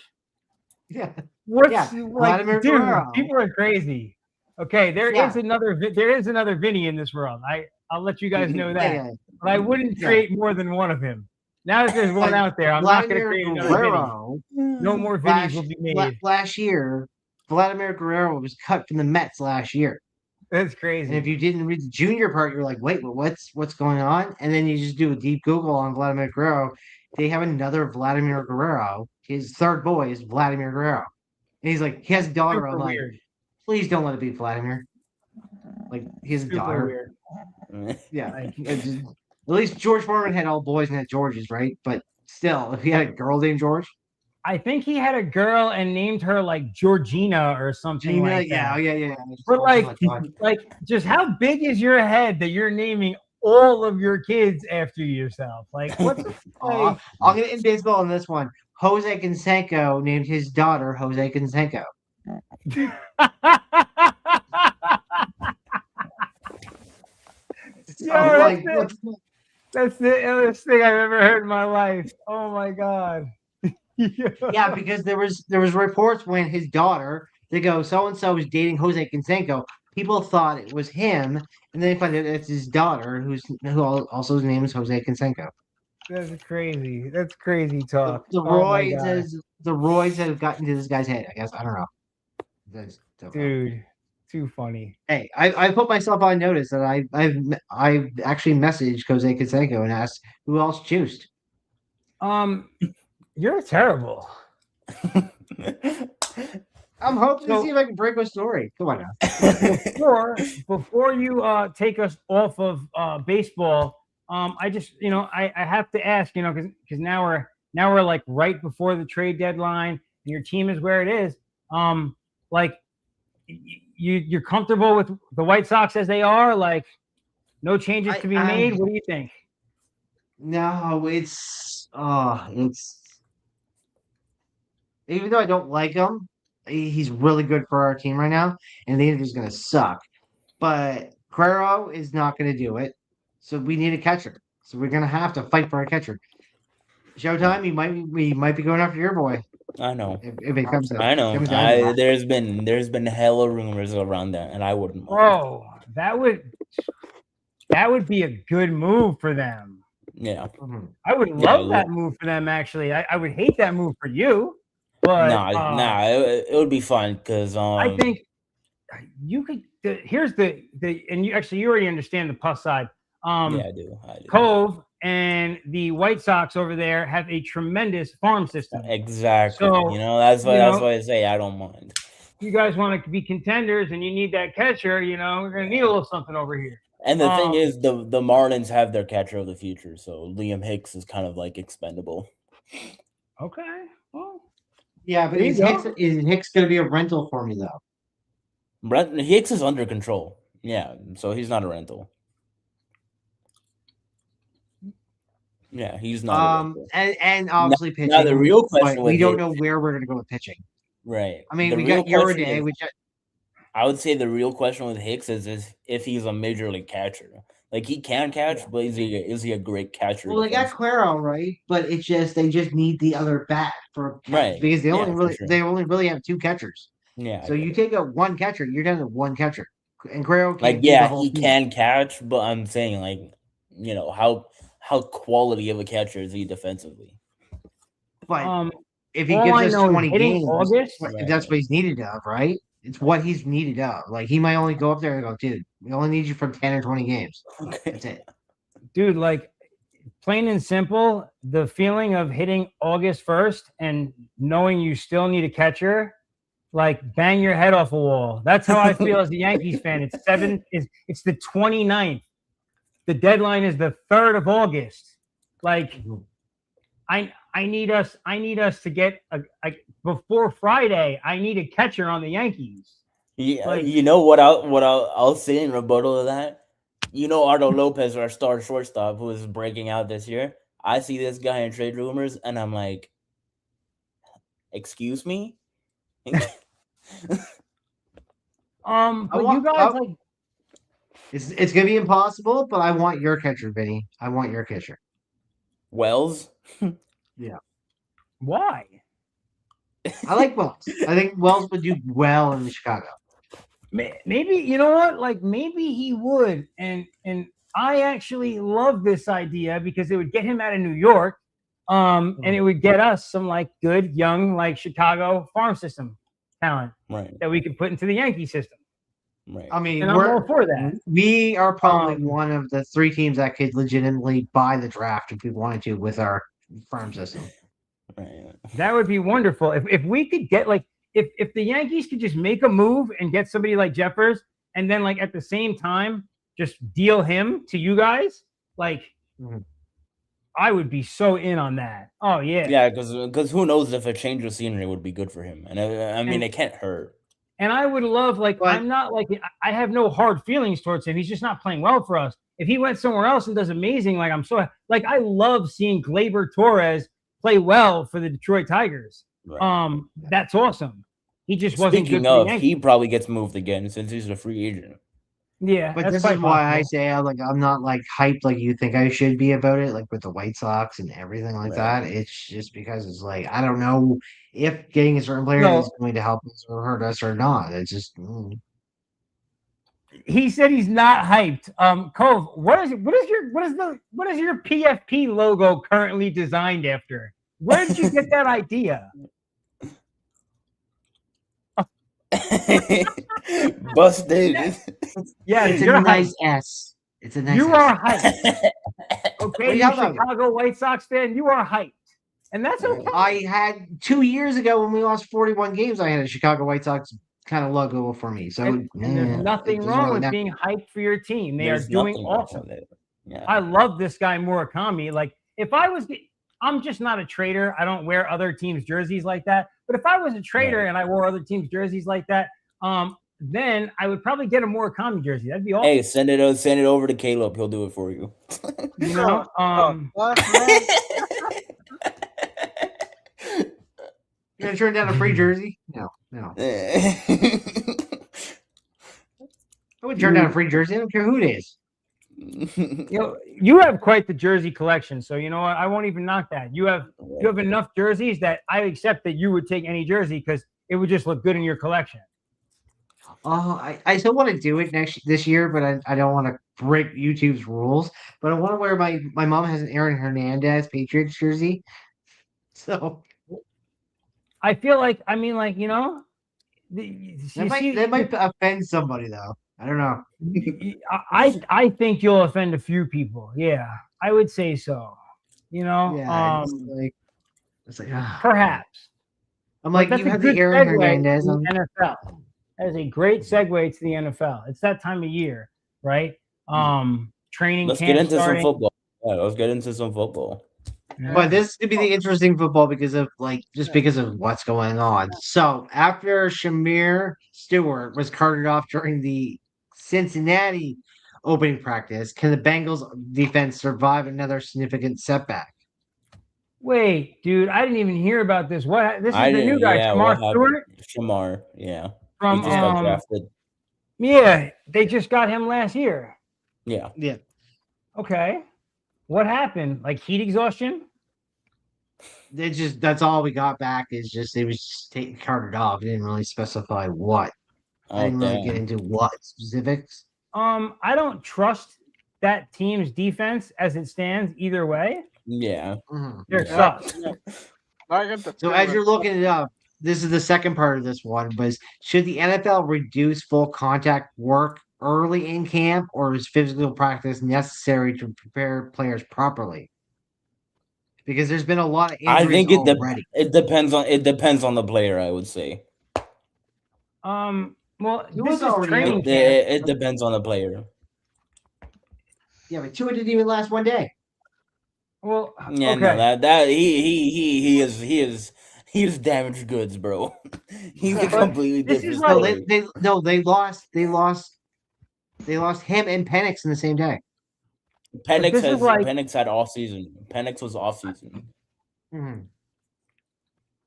Yeah. What's Vladimir dude, Guerrero. people are crazy. Okay, there is another Vinny in this world. I'll let you guys know that. But I wouldn't create more than one of him. Now that there's one out there, I'm not going to create another Vinny. No more Vinnies will be made. Last year, Vladimir Guerrero was cut from the Mets last year. That's crazy. And if you didn't read the junior part, you're like, wait, what's going on? And then you just do a deep Google on Vladimir Guerrero. They have another Vladimir Guerrero. His third boy is Vladimir Guerrero. And he's like, he has a daughter. I'm like, please don't let it be Vladimir. Like his daughter. Weird. Yeah. At least George Foreman had all boys and had Georges, right? But still, if he had a girl named George. I think he had a girl and named her like Georgina or something like that. Yeah. But like, just how big is your head that you're naming all of your kids after yourself? Like, what's I'm gonna end baseball on this one. Jose Canseco named his daughter Jose Canseco. That's the illest thing I've ever heard in my life. Oh my God. Yeah, because there was reports when his daughter, they go, so and so is dating Jose Canseco. People thought it was him, and then they find out it's his daughter, who also his name is Jose Canseco. That's crazy. That's crazy talk. The Roys have gotten to this guy's head. I guess I don't know. Dude, too funny. Hey, I put myself on notice that I've actually messaged Jose Canseco and asked who else juiced. You're terrible. I'm hoping to see if I can break my story. Come on now. Before you take us off of baseball, I just I have to ask, because now we're like right before the trade deadline, and your team is where it is. Like you're comfortable with the White Sox as they are? Like no changes to be made? What do you think? No, it's even though I don't like him, he's really good for our team right now, and the injury's going to suck. But Guerrero is not going to do it, so we need a catcher. So we're going to have to fight for a catcher. Showtime, we might be going after your boy. I know. If it comes to, I know. There's been hella rumors around that, and I wouldn't. Oh, that would be a good move for them. Yeah, I would love that move for them. Actually, I would hate that move for you. But it would be fun because I think you could. Here's and you already understand the plus side. Yeah, I do. Cove and the White Sox over there have a tremendous farm system. Exactly. So, that's you why know, I say I don't mind. you guys want to be contenders and you need that catcher, we're going to need a little something over here. And the thing is, the Marlins have their catcher of the future, so Liam Hicks is kind of like expendable. Okay. Well, Yeah, but there you is Hicks going to be a rental for me though? Hicks is under control. Yeah, so he's not a rental. Yeah, he's not a rental. And obviously pitching. Now the real question but with we don't Hicks- know where we're going to go with pitching. Right. I mean, The we real got Uriday, question is- which I would say the real question with Hicks is if he's a major league catcher. Like he can catch, but is he a great catcher? well, they got defensively? Cuero, right? But it's just they just need the other bat for catch, Right. because Yeah, for sure. they only really have two catchers. Yeah. So you take out one catcher, you're down to one catcher, and Cuero can't Like do the whole he team. can catch, but I'm saying like how quality of a catcher is he defensively? But if he all gives I us know is 20 hitting games, August, if that's what he's needed of, right? It's what he's needed of. Like he might only go up there and go, dude, we only need you for 10 or 20 games. Okay. That's it. dude, like plain and simple, the feeling of hitting August 1st and knowing you still need a catcher, like bang your head off a wall. That's how I feel as a Yankees fan. It's the 29th. The deadline is the 3rd of August. Like I need us to get a before Friday. I need a catcher on the Yankees. Yeah, Like- you know what I'll say in rebuttal of that? Ardo Lopez, our star shortstop, who is breaking out this year. I see this guy in trade rumors, and I'm like, excuse me? But you guys like It's gonna be impossible, but I want your catcher, Vinny. I want your catcher. Wells? why? I like Wells. I think Wells would do well in Chicago. Maybe you know what? Like maybe he would, and I actually love this idea because it would get him out of New York, and it would get us some like good young like Chicago farm system talent Right. that we could put into the Yankee system. Right. I mean, And I'm all for that. we are probably Um, one of the 3 teams that could legitimately buy the draft if we wanted to with our farm system. Right. That would be wonderful if we could get like if the Yankees could just make a move and get somebody like Jeffers, and then like at the same time just deal him to you guys, like I would be so in on that. Oh yeah. Yeah, because who knows if a change of scenery would be good for him, and I mean it can't hurt. And I would love, like, But- I'm not like, I have no hard feelings towards him. He's just not playing well for us. If he went somewhere else and does amazing, like, I love seeing Gleyber Torres play well for the Detroit Tigers. Right. That's awesome. He just wasn't Speaking good for the of, Yankees. he probably gets moved again since he's a free agent. Yeah, But that's this quite is why I possible. say I'm not like hyped like you think I should be about it, like with the White Sox and everything like Right. that. It's just because it's like I don't know if getting a certain player No. is going to help us or hurt us or not. It's just He said he's not hyped. Cove, what is your PFP logo currently designed after? Where did you get that idea? Busted. Yeah, it's a you're nice hyped. S. It's a nice You S. are hyped. What Okay, are you you talking about? Chicago White Sox fan, you are hyped. And that's okay. I had 2 years ago when we lost 41 games, I had a Chicago White Sox kind of logo for me. So And there's nothing it doesn't wrong really with matter. being hyped for your team. They There's are doing nothing wrong awesome. with it. Yeah. I love this guy Murakami. Like, I'm just not a trader. I don't wear other teams' jerseys like that. But if I was a trader Right. and I wore other teams' jerseys like that, then I would probably get a Murakami jersey. That'd be awesome. Hey, send it over to Caleb. He'll do it for you. You know, You're gonna turn down a free jersey? No. I wouldn't turn down a free jersey. I don't care who it is. you have quite the jersey collection. So you know what? I won't even knock that. You have enough jerseys that I accept that you would take any jersey because it would just look good in your collection. Oh, I still want to do it this year, but I don't want to break YouTube's rules. But I want to wear my mom has an Aaron Hernandez Patriots jersey. So I feel like, I mean, like, that might offend somebody though. I don't know. I think you'll offend a few people. Yeah, I would say so. You know, Yeah, it's like perhaps. I'm But like, that's you a have the good Aaron segue Hernandez. to the NFL. That is a great segue to the NFL. It's that time of year, right? Training Let's get camp into some starting. football. Yeah, let's get into some football. But this could be the interesting football because of because of what's going on. So after Shamir Stewart was carted off during the Cincinnati opening practice, can the Bengals defense survive another significant setback? Wait, dude, I didn't even hear about this. What? This is I the new didn't. guy, Yeah, Shamar what happened? Stewart, Shamar. Yeah, he from just got drafted. Yeah, they just got him last year. Yeah. Yeah. Okay, what happened? Like heat exhaustion? That's all we got back is just it was just taken carted off. It didn't really specify what. I Oh didn't really get damn. into what specifics. I don't trust that team's defense as it stands either way. Yeah. They're Yeah. sus. I get the So as feeling- you're looking it up, this is the second part of this one was should the NFL reduce full contact work early in camp or is physical practice necessary to prepare players properly? Because there's been a lot of I injuries think already. it depends on the player. I would say Well, He this was is already training out. camp. it depends on the player. Yeah, but Tua didn't even last one day. Well, Yeah, okay. no, that he is damaged goods, bro. He's a But completely this different is No, like- story. they lost him and Penix in the same day. this is like- Penix had off season. Penix was off season. Mhm.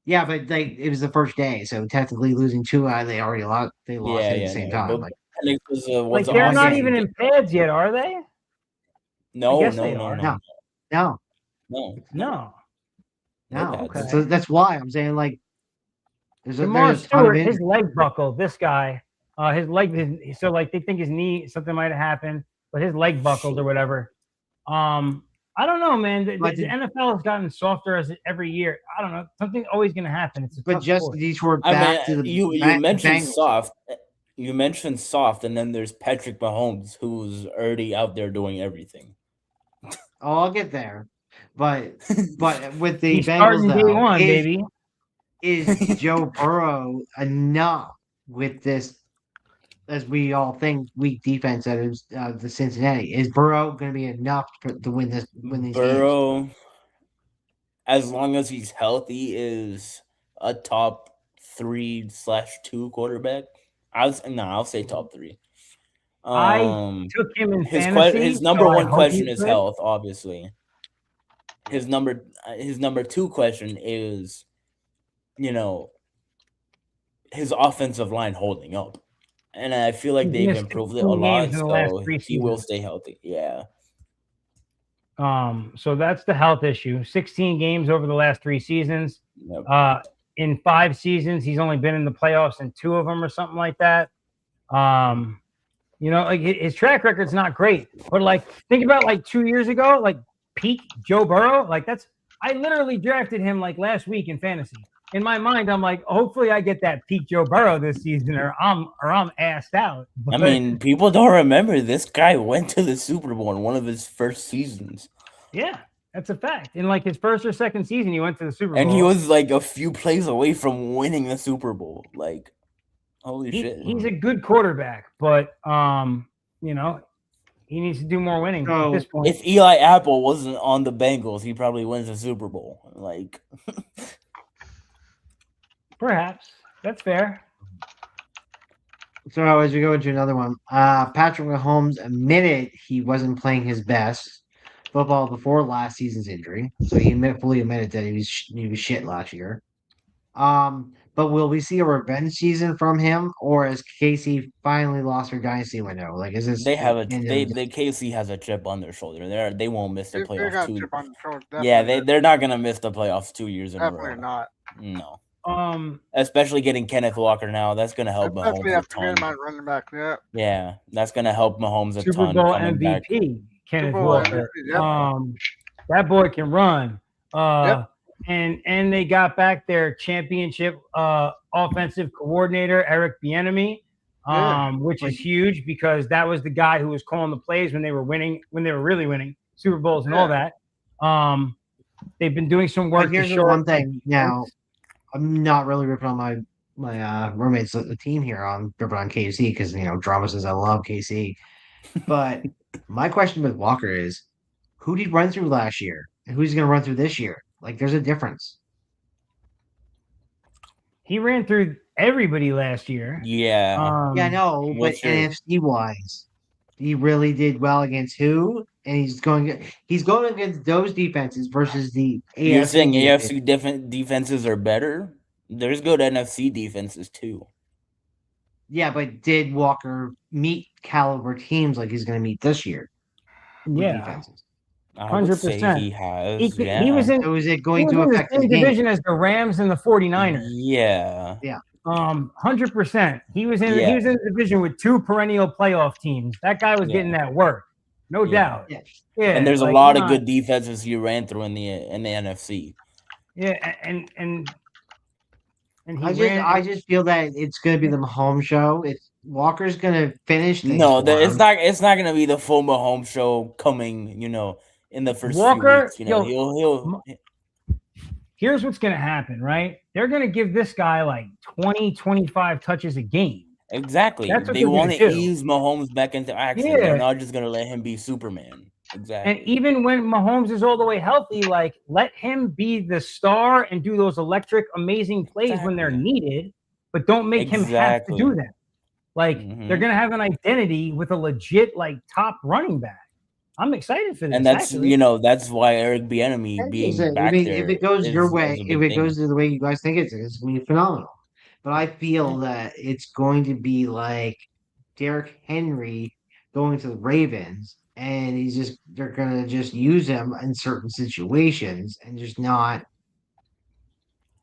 Yeah, but it was the first day, so technically losing Tua, they already lost. They lost it at the same time. But Like, Penix was Like off they're not game. even in pads yet, are they? No, guess no, they no, are. no, no, no. No. no. Okay. So that's why I'm saying like there's a, Jamar there's a ton of Stewart, his injuries. leg buckled. This guy, his leg. So like they think his knee, something might have happened, but his leg buckled or whatever. I don't know, man. The But the- NFL has gotten softer as every year. I don't know. Something's always going to happen. It's a But tough just sport. Detroit I back to mean, the you mentioned Bengals. soft. You mentioned soft, and then there's Patrick Mahomes, who's already out there doing everything. Oh, I'll get there. But with the He's Bengals starting day though, one, baby. is Joe Burrow enough with this, as we all think, weak defense that is the Cincinnati? Is Burrow going to be enough to win these games? Burrow, as long as he's healthy, is a top 3/2 quarterback. I'll say top 3. I took him in his fantasy. his number so I one hope question he's is good. health, obviously. His number 2 question is, his offensive line holding up, and I feel like He's they've missed improved it a 15 lot, games in the last so 3 he will seasons. stay healthy. Yeah. So that's the health issue. 16 games over the last 3 seasons. Yep. In 5 seasons, he's only been in the playoffs in 2 of them or something like that. Like his track record's not great, but like think about like 2 years ago, like peak Joe Burrow. Like I literally drafted him like last week in fantasy. In my mind, I'm like, hopefully I get that peak Joe Burrow this season, or I'm assed out. I But- mean, people don't remember this guy went to the Super Bowl in one of his first seasons. yeah, that's a fact. In like his first or second season, he went to the Super Bowl, And he was like a few plays away from winning the Super Bowl. Like, holy shit. He's a good quarterback, but he needs to do more winning at this point. If Eli Apple wasn't on the Bengals, he probably wins the Super Bowl. Like, Perhaps that's fair. So as we go into another one, Patrick Mahomes admitted he wasn't playing his best football before last season's injury. So he fully admitted that he was shit last year. But will we see a revenge season from him, or has Casey finally lost her dynasty window? Like, is this they have KC has a chip on their shoulder. They won't miss the They playoffs got too. chip on the shoulder. Yeah, Definitely. they're not gonna miss the playoffs 2 years in a Definitely row. not. No. Especially Especially getting Kenneth Walker now. That's gonna help Especially Mahomes a after getting ton. my running back. Yeah. Yeah, that's gonna help Mahomes a Super ton Bowl coming back. MVP Kenneth Super Bowl Walker. MVP, That boy can run. Yep. And they got back their championship offensive coordinator Eric Bieniemy. Yeah. which Like- is huge because that was the guy who was calling the plays when they were winning, when they were really winning Super Bowls and all that. They've been doing some work But here's to the shore one up their thing. Now, defense. I'm not really ripping on my roommates, the team here on ripping on KC because drama says I love KC. But my question with Walker is, who did he run through last year, and who's he going to run through this year? Like, there's a difference. He ran through everybody last year. Yeah. Yeah, I know, but What's your- NFC wise, he really did well against who? And he's going against those defenses versus the You're AFC. saying defense. AFC defenses are better? There's good NFC defenses too. Yeah, but did Walker meet caliber teams like he's going to meet this year? With Yeah, defenses. I would say 100%. he has. He was in. So is it He going was to in the affect his same game? division as the Rams and the 49ers. Yeah. 100%. He was in. He Yeah. was in the division with two perennial playoff teams. That guy was getting that work, no Yeah. doubt. Yeah. Yeah, And there's a like, lot come of on. good defenses you ran through in the NFC. Yeah, and he I just feel that it's going to be the Mahomes show. Walker's going to finish things. No, for it's him. not. It's not gonna be the full Mahomes show coming. In the first Walker, few weeks. He'll. Here's what's going to happen, right? They're going to give this guy like 20, 25 touches a game. Exactly. That's what They they're want gonna to do. ease Mahomes back into action. Yeah. They're not just gonna let him be Superman. Exactly. And even when Mahomes is all the way healthy, like let him be the star and do those electric, amazing plays when they're Exactly. needed, but don't make him have to Exactly. do them. Like Mhm. they're gonna have an identity with a legit like top running back. I'm excited for this. And that's actually. That's why Eric Bieniemy being back there. if it goes your way, is a if big it thing. goes the way you guys think it's going to be phenomenal. But I feel that it's going to be like Derrick Henry going to the Ravens, and they're going to just use him in certain situations and just not.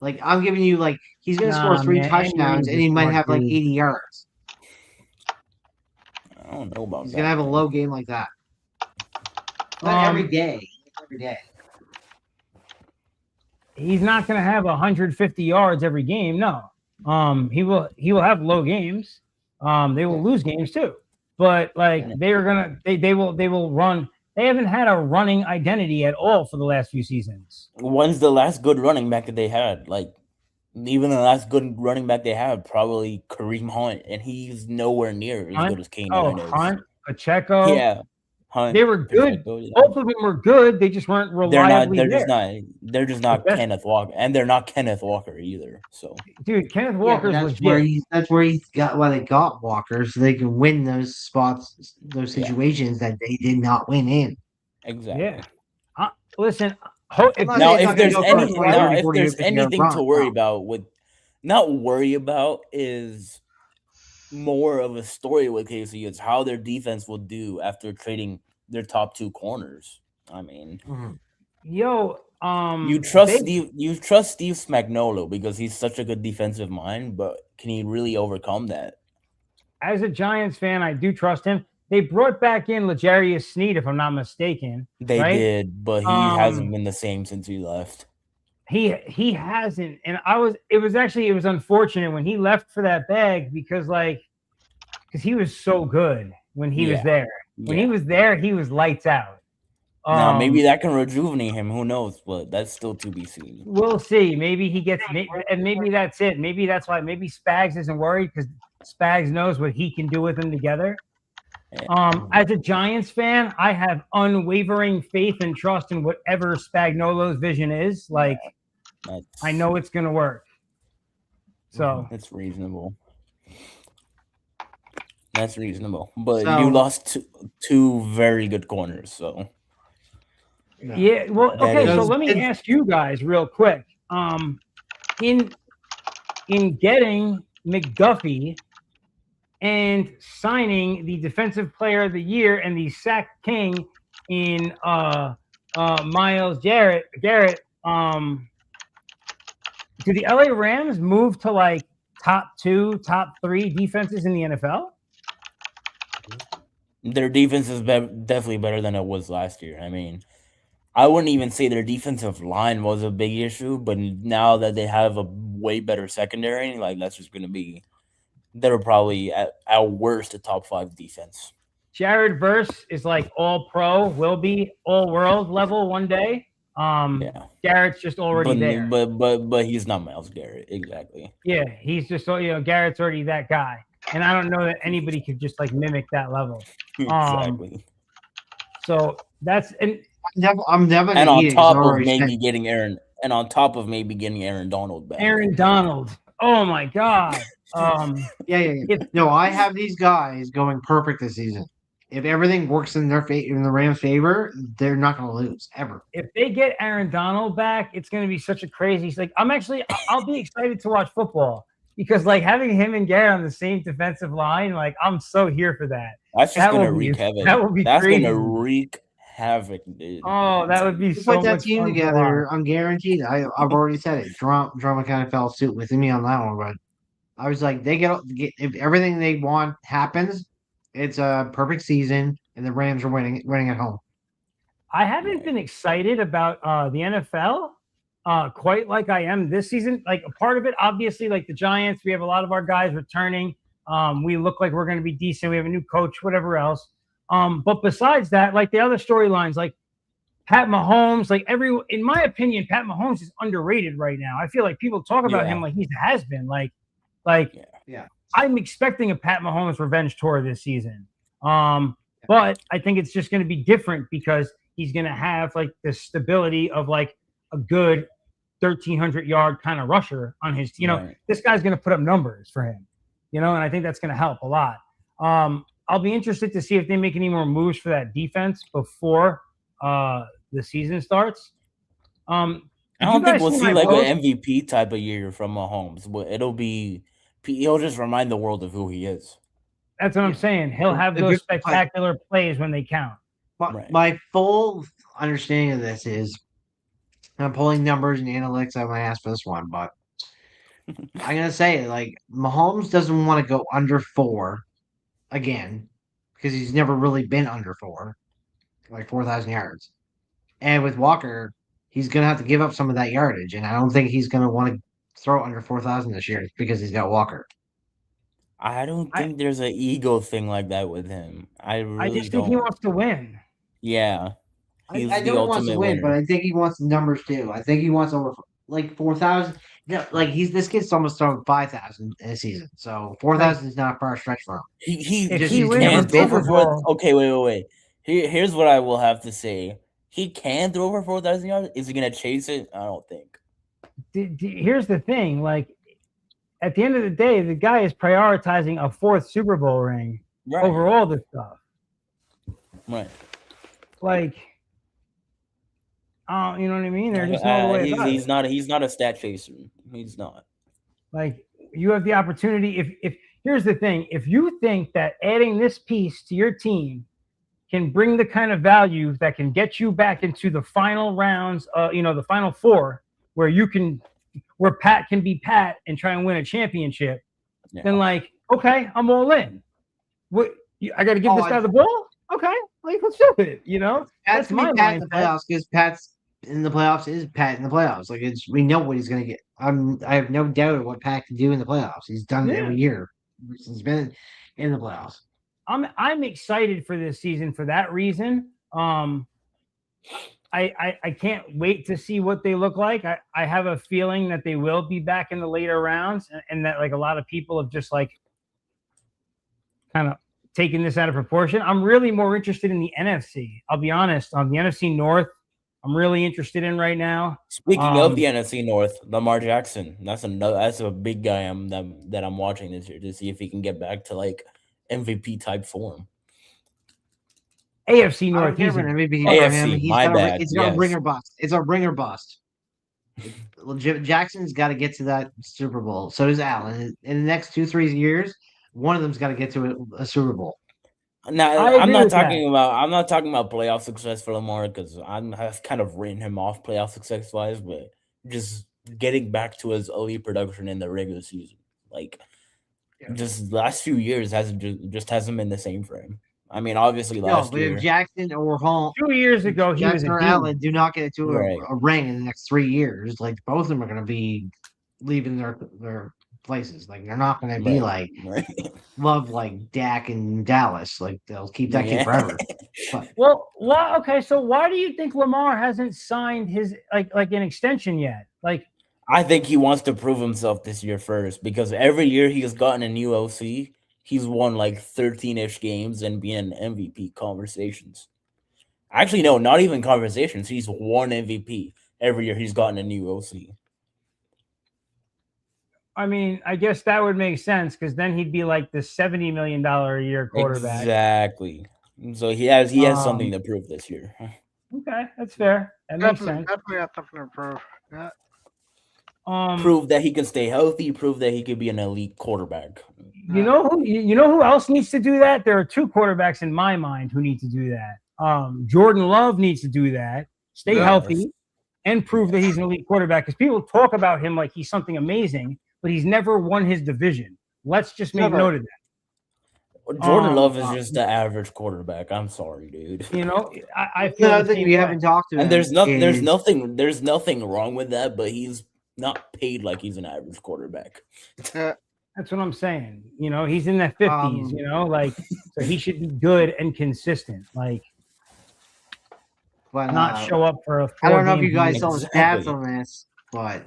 Like, I'm giving you, like, he's going to score Nah, 3 man, touchdowns, Henry's and a he might smart have like dude. 80 yards. I don't know about He's that. going to have a man. low game like that. Not every day. Every day. He's not gonna have 150 yards every game. No. He will have low games. They will lose games too. But like they will run. They haven't had a running identity at all for the last few seasons. When's the last good running back that they had? Like, even the last good running back they had, probably Kareem Hunt, and he's nowhere near as good as Kane Allen is. Hunt, Pacheco. Yeah, Hunt. They were good. Pacheco, yeah. Both of them were good. They just weren't reliably They're there. just not That's- Kenneth Walker, and they're not Kenneth Walker either. So Dude, Kenneth Yeah, but Walker's that's where he's got why they got Walker, so they can win those spots, those Yeah. situations that they did not win in. exactly. Yeah. Listen, Now, if there's anything anything to worry about not worry about is more of a story with KC. It's how their defense will do after trading their top two corners. I mean, yo, you trust Steve Spagnuolo because he's such a good defensive mind, but can he really overcome that? As a Giants fan, I do trust him. They brought back in L'Jarius Sneed, if I'm not mistaken. They right? did, but he hasn't been the same since he left. He hasn't, and it was unfortunate when he left for that bag because he was so good when he was there. When he was there, he was lights out. Now maybe that can rejuvenate him. Who knows? But that's still to be seen. We'll see. Maybe he gets, and maybe that's it. Maybe that's why. Maybe Spags isn't worried because Spags knows what he can do with them together. As a Giants fan, I have unwavering faith and trust in whatever Spagnuolo's vision is. Like, I know it's going to work. So that's reasonable. That's reasonable. But you lost two very good corners, so. Yeah. Well, okay. So let me ask you guys real quick. In getting McDuffie and signing the Defensive Player of the Year and the sack king in Myles Garrett, do the LA Rams move to like top 2, top 3 defenses in the NFL? Their defense is definitely better than it was last year. I mean, I wouldn't even say their defensive line was a big issue, but now that they have a way better secondary, like that's just going to be they're probably at worst a top 5 defense. Jared Verse is like all pro, will be all world level one day. Yeah. Garrett's just already there. But he's not Myles Garrett, exactly. Yeah, he's just Garrett's already that guy, and I don't know that anybody could just like mimic that level. Exactly. So that's and I'm never And gonna on eat it 'cause top I of already maybe spent- getting Aaron Donald back. Aaron Donald. Oh my God. Yeah. No, I have these guys going perfect this season. If everything works in in the Rams' favor, they're not going to lose ever. If they get Aaron Donald back, it's going to be such a crazy. Like I'll be excited to watch football because like having him and Garrett on the same defensive line, like I'm so here for that. That's just going to wreak havoc. That would be That's crazy. going to wreak havoc, dude. Oh, that would be You so put that much team fun together, I'm guaranteed. I've already said it. Drama kind of fell suit with me on that one, but I was like, they get if everything they want happens, it's a perfect season, and the Rams are winning at home. I haven't been excited about the NFL quite like I am this season. Like a part of it, obviously, like the Giants, we have a lot of our guys returning. We look like we're going to be decent. We have a new coach, whatever else. But besides that, like the other storylines, like Pat Mahomes, like in my opinion, Pat Mahomes is underrated right now. I feel like people talk about him like he has been. Like Yeah. I'm expecting a Pat Mahomes revenge tour this season. But I think it's just going to be different because he's going to have like the stability of like a good 1,300 yard kind of rusher on his, this guy's going to put up numbers for him, and I think that's going to help a lot. I'll be interested to see if they make any more moves for that defense before the season starts. I don't think we'll see like an MVP type of year from Mahomes, but he'll just remind the world of who he is. That's what I'm saying. He'll have those spectacular plays when they count. My full understanding of this is I'm pulling numbers and analytics out of my ass for this one, but I'm gonna say like Mahomes doesn't want to go under 4 again because he's never really been under 4, like 4,000 yards. And with Walker, he's gonna have to give up some of that yardage, and I don't think he's gonna want to throw under 4,000 this year because he's got Walker. I don't think there's an ego thing like that with him. I just think he wants to win. Yeah. I know he wants to win, but I think he wants the numbers too. I think he wants over like 4,000. Yeah, like this kid's almost throwing 5,000 in a season, so 4,000 is not a far stretch for him. He can throw for 4. Okay, wait. Here's what I will have to say. He can throw for 4,000 yards. Is he gonna chase it? I don't think. Here's the thing, like at the end of the day, the guy is prioritizing a 4th Super Bowl ring over all this stuff. Right. Like, you know what I mean? There's just no way. He's not a stat chaser. He's not. Like, you have the opportunity. If here's the thing, if you think that adding this piece to your team can bring the kind of value that can get you back into the final rounds, the final 4, where Pat can be Pat and try and win a championship, then like, okay, I'm all in. What I got to give this guy the ball? Okay, like let's do it. That's my Pat in the playoffs because Pat's in the playoffs is Pat in the playoffs. Like we know what he's going to get. I have no doubt of what Pat can do in the playoffs. He's done it every year since he's been in the playoffs. I'm excited for this season for that reason. I can't wait to see what they look like. I have a feeling that they will be back in the later rounds, and that like a lot of people have just like kind of taken this out of proportion. I'm really more interested in the NFC. I'll be honest. On the NFC North, I'm really interested in right now. Speaking of the NFC North, Lamar Jackson. That's a big guy that I'm watching this year to see if he can get back to like MVP type form. AFC North. AFC, my bad. It's a ringer bust. It's a ringer bust. Jackson's got to get to that Super Bowl. So does Allen. In the next 2-3 years, one of them's got to get to a Super Bowl. Now, I'm not talking about playoff success for Lamar because I've kind of written him off playoff success wise, but just getting back to his elite production in the regular season, like just the last few years hasn't been the same for him. I mean, obviously last year. If Jackson or Hall 2 years ago, Jackson or Allen do not get to a ring in the next 3 years, like both of them are going to be leaving their places. Like they're not going to be like right. love like Dak in Dallas. Like they'll keep that kid forever. But Well, okay. So why do you think Lamar hasn't signed his like an extension yet? Like, I think he wants to prove himself this year first because every year he has gotten a new OC, he's won like 13-ish games and been in MVP conversations. Actually, no, not even conversations. He's won MVP every year he's gotten a new OC. I mean, I guess that would make sense because then he'd be like the $70 million a year quarterback. Exactly. So he has something to prove this year. Okay, that's fair. That makes sense. Definitely have something to prove. Yeah. Prove that he can stay healthy. Prove that he could be an elite quarterback. You know who else needs to do that? There are two quarterbacks in my mind who need to do that. Jordan Love needs to do that, stay healthy, and prove that he's an elite quarterback. Because people talk about him like he's something amazing, but he's never won his division. Let's just make note of that. Jordan Love is just the average quarterback. I'm sorry, dude. You know, I feel another thing we haven't talked about. And there's nothing wrong with that, but he's not paid like he's an average quarterback. That's what I'm saying. You know, he's in the 50s, you know, like, so he should be good and consistent. Like, but, not show up for a I don't know if you guys game. saw the stats on this, but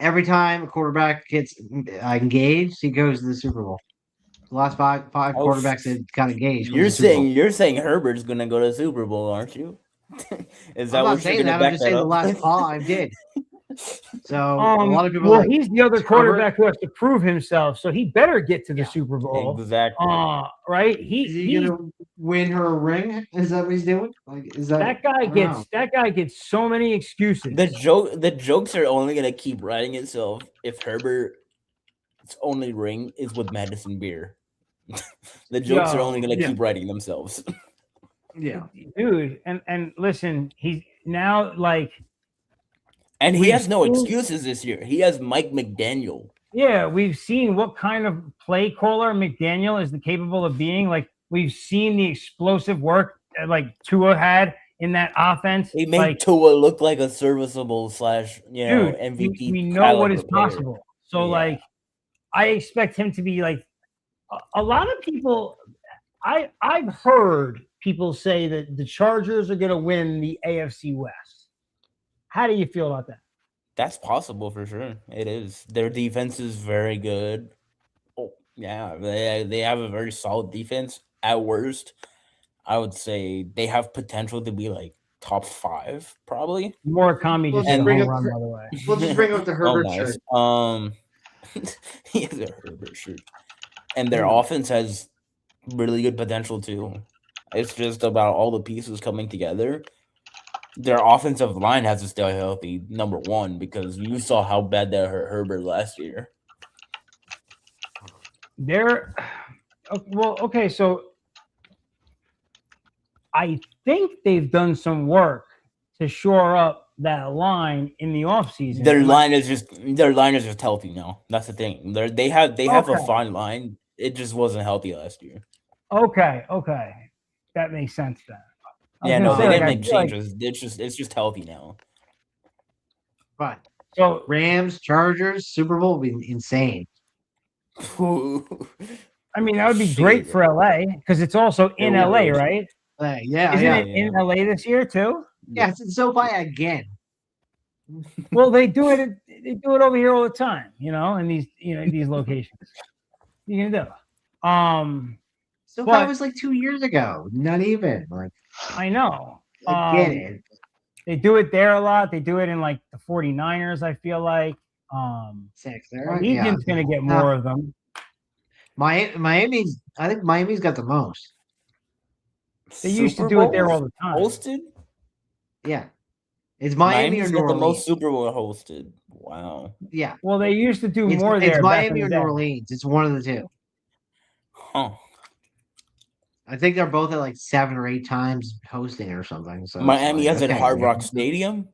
every time a quarterback gets engaged, he goes to the Super Bowl. The last five quarterbacks that got engaged. You're saying Herbert's gonna go to the Super Bowl, aren't you? Is that I'm not what saying you're that. gonna I'm back just that saying the up? last 5 did. So a lot of people. Well, he's the other quarterback who has to prove himself, so he better get to the Super Bowl. Exactly. Right? Is he gonna win her a ring? Is that what he's doing? Like, is that that guy gets so many excuses. The jokes are only gonna keep writing itself if Herbert's only ring is with Madison Beer. The jokes are only gonna keep writing themselves. Yeah, dude, and listen, he's now like. And he has no excuses this year. He has Mike McDaniel. Yeah, we've seen what kind of play caller McDaniel is capable of being. Like, we've seen the explosive work like Tua had in that offense. He made Tua look like a serviceable / MVP. We know what is possible. So like, I expect him to be like a lot of people. I've heard people say that the Chargers are going to win the AFC West. How do you feel about that? That's possible for sure. It is. Their defense is very good. Oh, yeah, they have a very solid defense. At worst, I would say they have potential to be like top 5, probably. Murakami just hit a home run, by the way. We'll just bring up the Herbert shirt. He has a Herbert shirt, and their offense has really good potential too. It's just about all the pieces coming together. Their offensive line has to stay healthy, number one, because you saw how bad that hurt Herbert last year. Okay, so I think they've done some work to shore up that line in the offseason. Their line is just healthy now. That's the thing. They have a fine line. It just wasn't healthy last year. Okay. That makes sense then. Yeah, no, they didn't make changes. It's just healthy now. Right. So Rams, Chargers, Super Bowl would be insane. I mean, that would be great for LA because it's also in LA, right? Yeah. Isn't it in LA this year too? Yeah, it's in SoFi again. Well, they do it over here all the time, in these locations. You can do. SoFi was like 2 years ago. Not even like. I know. I get it. They do it there a lot. They do it in like the 49ers, I feel like. Legion's going to get more of them. I think Miami's got the most. They used to do it there all the time. Hosted? Yeah. It's Miami or New Orleans. The most Super Bowl hosted. Wow. Yeah. Well, they used to do more there. It's Miami or New Orleans. It's one of the two. Huh. I think they're both at like 7 or 8 times hosting or something. So Miami has a Hard Rock Stadium?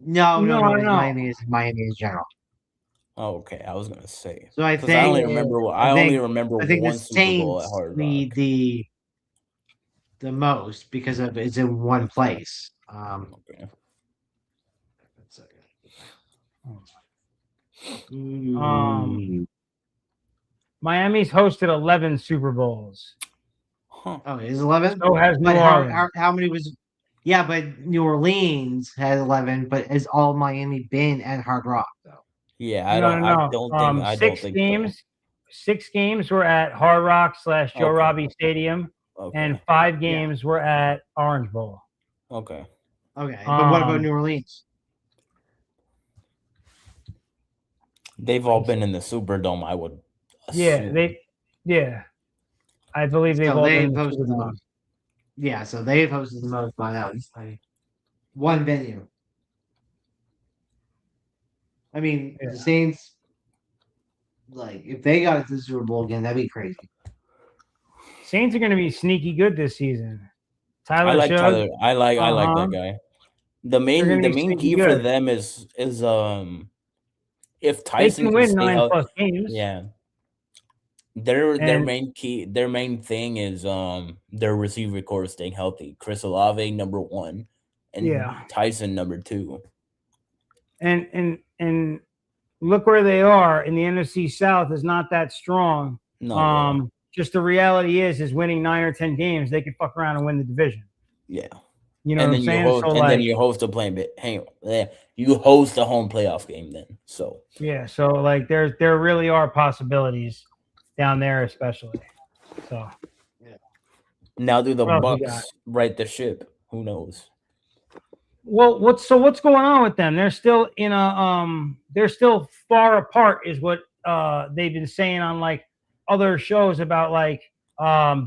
No. Miami is in general. Oh, okay. I was gonna say. So I think I only remember one the Super Bowl at Hard Rock. Need the most because of it's in one place. Okay. Miami's hosted 11 Super Bowls. Huh. Oh, it is 11. So has New But Orleans. how many was? Yeah, but New Orleans had 11. But has all Miami been at Hard Rock though? Yeah, I No, don't. no, I no. don't think. I don't Six think so. games. 6 games were at Hard Rock / Joe Okay. Robbie Stadium, Okay. and 5 games were at Orange Bowl. Okay. Okay, but what about New Um, Orleans? They've all been in the Superdome. I would. Yeah, Assume. I believe they've So all they've been in the hosted the Superdome. most. Yeah, so they've hosted the most by now. It's like one venue. I mean, Yeah. the Saints, like, if they got it to the Super Bowl again, that'd be crazy. Saints are going to be sneaky good this season. Tyler I like Shug, Tyler. I like Uh-huh. that guy. The gonna be main sneaky key for good. them is if They Tyson can can win stay 9 healthy. plus games. Yeah. Their And main thing is their receiver core staying healthy. Chris Olave number 1, and Yeah. Tyson number 2. and look where they are in the NFC South is not that strong. No. Just the reality is winning 9 or 10 games, they could fuck around and win the division. Yeah. You know And what then I'm saying? host, So and like, then you host a playing bit. You host a home playoff game then. So yeah, so like there really are possibilities down there, especially. So now do the What else we got? Bucks right the ship? Who knows? well, what's going on with them? They're still in a they're still far apart, is what they've been saying on like other shows about like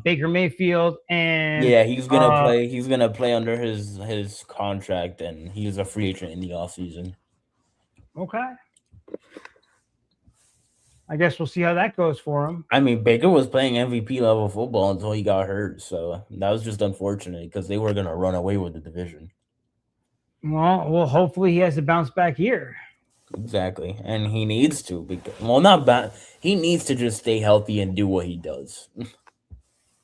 Baker Mayfield and Yeah, he's gonna play. He's gonna play under his contract, and he's a free agent in the offseason. Okay. I guess we'll see how that goes for him. I mean, Baker was playing MVP level football until he got hurt, so that was just unfortunate because they were gonna run away with the division. Well, hopefully he has a bounce back year. Exactly, and he needs to. Not bad. He needs to just stay healthy and do what he does.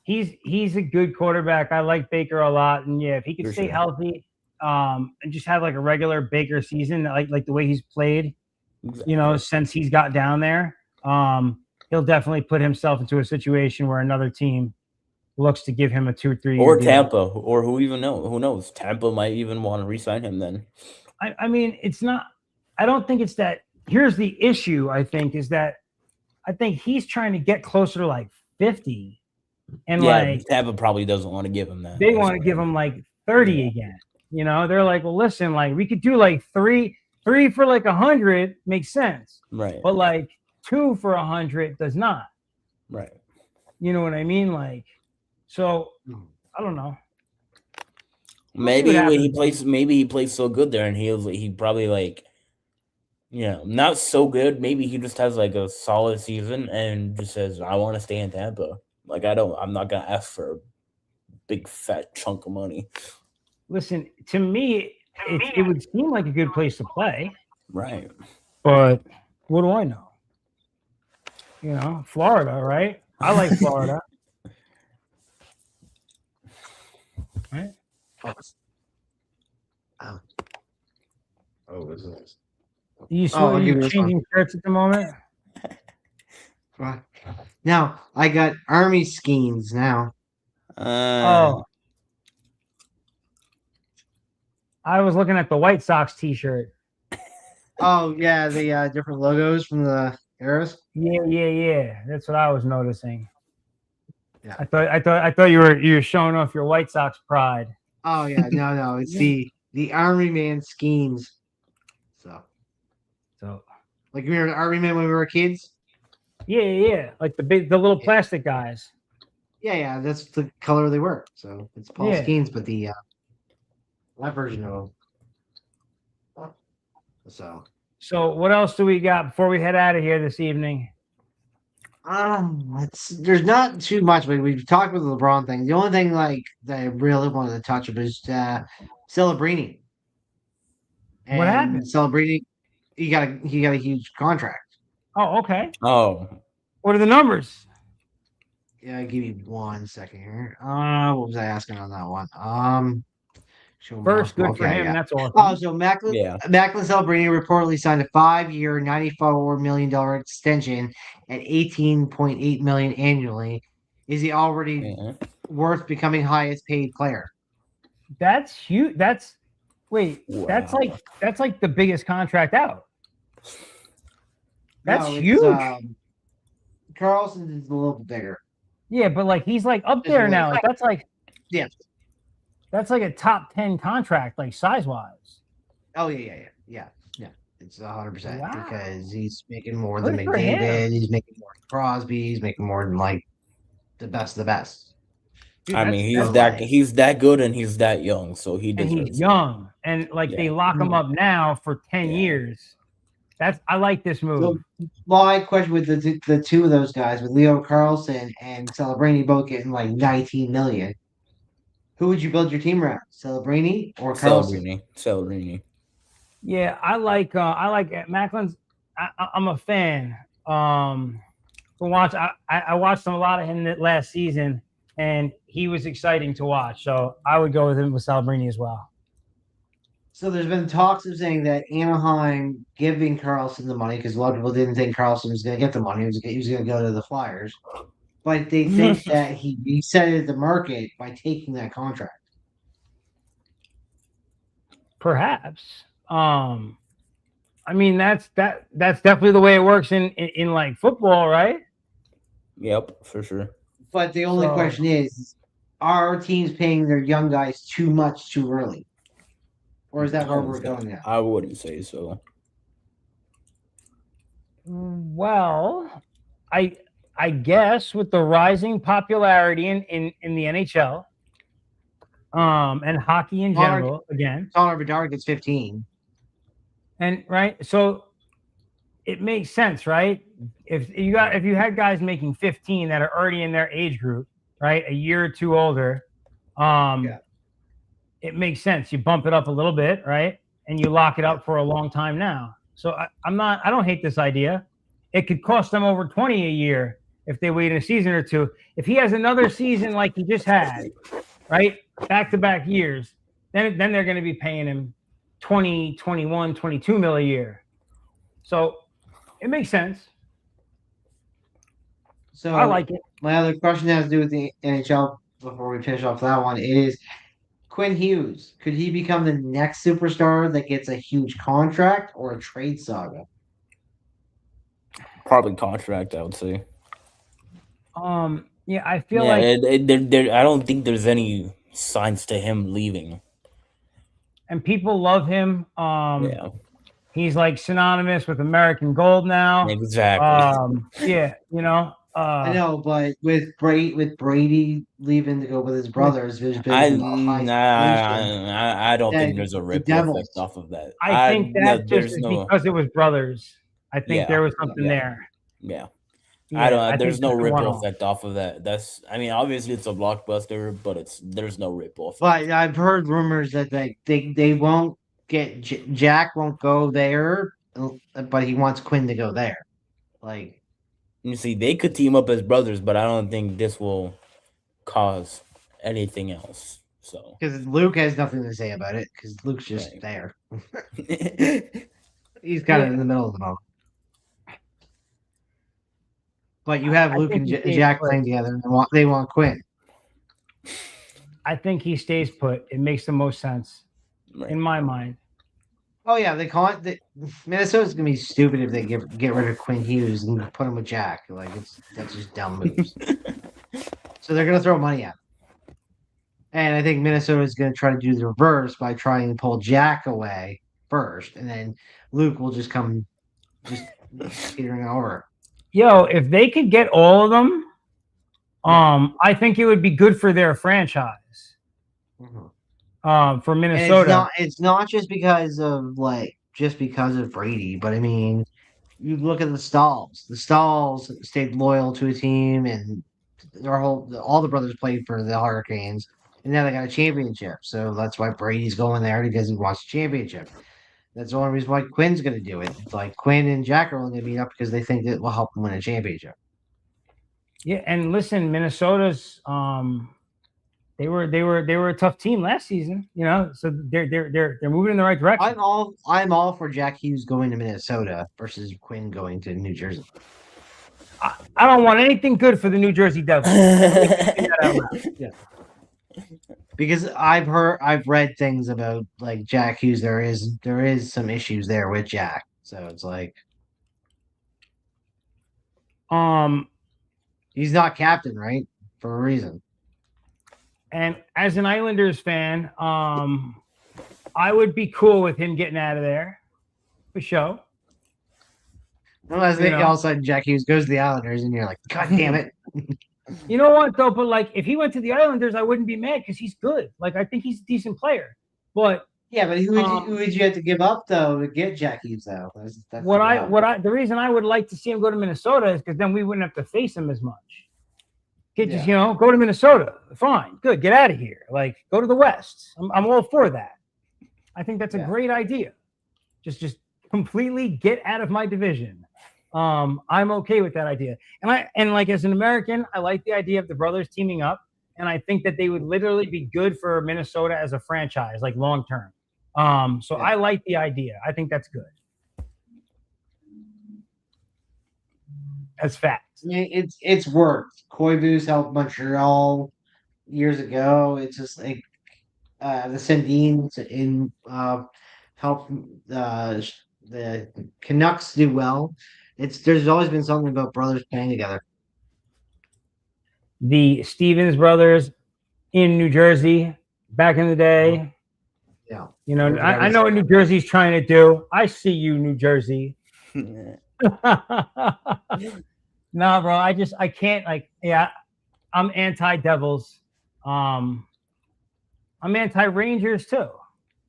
He's a good quarterback. I like Baker a lot, and yeah, if he could For stay sure. healthy, and just have like a regular Baker season, like the way he's played, Exactly. since he's got down there, he'll definitely put himself into a situation where another team looks to give him a 2-3 year Or deal. Tampa, or who knows? Tampa might even want to re-sign him then. I mean, it's not. I don't think it's that. Here's the issue. I think is that I think he's trying to get closer to like 50, and like Tampa probably doesn't want to give him that. they want to give him like 30 again. They're like, well, listen, like we could do like three for like 100 makes sense, Right. but like 2 for 100 does not. Right. You know what I mean? Like, so I don't know. Maybe what he happens. plays so good there, and he probably like, not so good. Maybe he just has like a solid season and just says, "I want to stay in Tampa." Like I'm not gonna ask for a big fat chunk of money. Listen, to me, it would seem like a good place to play, Right. but what do I know? Florida, right? I like Florida. Right? Oh, what's this? You I'll give you this changing shirts at the moment? Right. Now I got army skeins now. Oh, I was looking at the White Sox T-shirt. Oh yeah, the different logos from the eras. Yeah. That's what I was noticing. Yeah. I thought you were showing off your White Sox pride. Oh yeah, no, it's the Army Man schemes. So like you remember the Army Man when we were kids? Yeah, like the little plastic guys. Yeah, that's the color they were. So it's Paul Yeah. Skeens, but the that version of them. So what else do we got before we head out of here this evening? There's not too much, but we've talked about the LeBron thing. The only thing like that I really wanted to touch up is Celebrini. What happened? Celebrini, he got a huge contract. Oh, okay. Oh. What are the numbers? Yeah, give me 1 second here. What was I asking on that one? First, good for Okay, him. yeah. That's awesome. Oh, so Macklin Yeah. Celebrini reportedly signed a 5-year, $94 million extension at $18.8 million annually. Is he already Yeah. worth becoming highest paid player? That's huge. That's Wow. that's like the biggest contract out. That's No, it's, huge. Carlson is a little bigger. Yeah, but like he's like up Just there one. now. Like Yeah. that's like a top 10 contract, like size wise. Oh yeah. It's 100% Wow. because he's making more than Good for him. McDavid. He's making more than Crosby. He's making more than like the best of the best. Dude, I mean, that's he's that good and he's that young, so he and deserves he's it. young, and like they Yeah. lock him up now for 10 Yeah. years. I like this move. So my question with the two of those guys, with Leo Carlson and Celebrini both getting like 19 million, who would you build your team around? Celebrini or Carlson? Celebrini. Yeah, I like Macklin's. I'm a fan. I watched a lot of him last season, and he was exciting to watch. So I would go with him with Salbrini as well. So there's been talks of saying that Anaheim giving Carlson the money because a lot of people didn't think Carlson was going to get the money. He was going to go to the Flyers, but they think that he reset the market by taking that contract. Perhaps. I mean that's definitely the way it works in like football, right? Yep, for sure. But the only question is, are teams paying their young guys too much too early? Or is that where we're going now? I wouldn't say so. Well, I guess with the rising popularity in the NHL, and hockey in general, again. Connor Bedard gets 15. And right, so it makes sense, right? If you had guys making 15 that are already in their age group, right, a year or two older, it makes sense. You bump it up a little bit, right, and you lock it up for a long time now. So I don't hate this idea. It could cost them over 20 a year if they wait a season or two. If he has another season like he just had, right, back-to-back years, then they're going to be paying him 20, 21, 22 mil a year. So it makes sense. So I like it. My other question has to do with the NHL before we finish off that one is Quinn Hughes. Could he become the next superstar that gets a huge contract or a trade saga? Probably contract, I would say. Yeah, I feel I don't think there's any signs to him leaving. And people love him. He's like synonymous with American Gold now. Exactly. Yeah, you know. I know, but with Brady leaving to go with his brothers, there's been I don't think there's a ripple effect off of that. I think that just is because it was brothers. I think there was something there. Yeah. There's no ripple effect off of that. Obviously it's a blockbuster, but there's no ripple effect. But I've heard rumors that they won't get Jack won't go there, but he wants Quinn to go there. Like, you see, they could team up as brothers, but I don't think this will cause anything else. So because Luke has nothing to say about it because Luke's just there. He's kind of in the middle of the moment. But you have Luke and Jack playing together, and they want Quinn. I think he stays put. It makes the most sense in my mind. Oh yeah, Minnesota's gonna be stupid if they get rid of Quinn Hughes and put him with Jack. Like that's just dumb moves. So they're gonna throw money at him. And I think Minnesota is gonna try to do the reverse by trying to pull Jack away first, and then Luke will just come teetering over. Yo, if they could get all of them, I think it would be good for their franchise. For Minnesota, and it's not just because of Brady, but I mean, you look at the Stalls. The Stalls stayed loyal to a team, and all the brothers played for the Hurricanes, and now they got a championship. So that's why Brady's going there because he wants a championship. That's the only reason why Quinn's going to do it. It's like Quinn and Jack are only going to meet up because they think it will help them win a championship. Yeah, and listen, Minnesota's They were a tough team last season, you know. So they're moving in the right direction. I'm all for Jack Hughes going to Minnesota versus Quinn going to New Jersey. I don't want anything good for the New Jersey Devils. Yeah. Because I've read things about like Jack Hughes. There is some issues there with Jack. So it's like he's not captain, right? For a reason. And as an Islanders fan, I would be cool with him getting out of there for sure. Unless all of a sudden Jack Hughes goes to the Islanders and you're like, God damn it. You know what though? But like, if he went to the Islanders, I wouldn't be mad because he's good. Like, I think he's a decent player. But yeah, but who would you have to give up though to get Jack Hughes though? That's the reason I would like to see him go to Minnesota is because then we wouldn't have to face him as much. Just go to Minnesota. Fine, good. Get out of here. Like, go to the West. I'm all for that. I think that's a great idea. Just completely get out of my division. I'm okay with that idea. And like as an American, I like the idea of the brothers teaming up, and I think that they would literally be good for Minnesota as a franchise, like long term. I like the idea. I think that's good. That's fact. It's worked. Koivu's helped Montreal years ago. It's just like the Sandines in help the Canucks do well. There's always been something about brothers playing together. The Stevens brothers in New Jersey back in the day. Yeah. You know, I know what New Jersey's trying to do. I see you, New Jersey. No, bro. I can't I'm anti-Devils. I'm anti-Rangers too.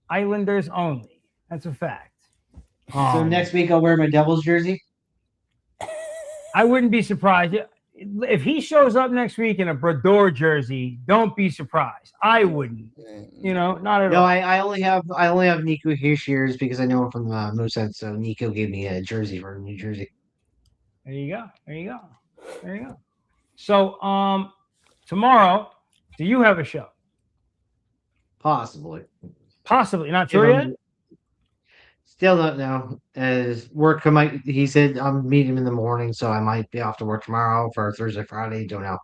Islanders only. That's a fact. So next week I'll wear my Devils jersey. I wouldn't be surprised if he shows up next week in a Brodeur jersey. Don't be surprised. I wouldn't. You know, not at all. No, I only have Nico Hischiers because I know him from Moosehead. So Nico gave me a jersey for New Jersey. There you go. So tomorrow, do you have a show? Possibly. Not sure yet? Still don't know. As work he said I'm meeting him in the morning, so I might be off to work tomorrow for Thursday, Friday. Don't know.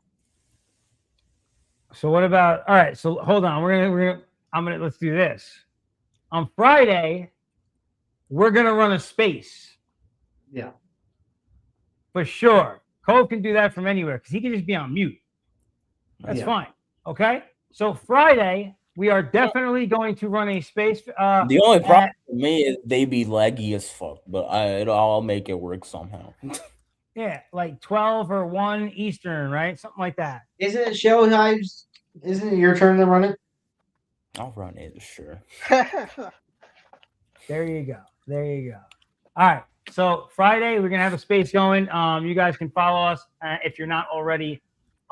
So what about all right, so hold on. Let's do this. On Friday, we're gonna run a space. Yeah. For sure. Cole can do that from anywhere because he can just be on mute. That's fine. Okay. So Friday, we are definitely going to run a space. The only problem for me is they be laggy as fuck, but I'll make it work somehow. Yeah, like 12 or 1 Eastern, right? Something like that. Isn't it show times? Isn't it your turn to run it? I'll run it, sure. There you go. All right. So Friday, we're gonna have a space going. You guys can follow us if you're not already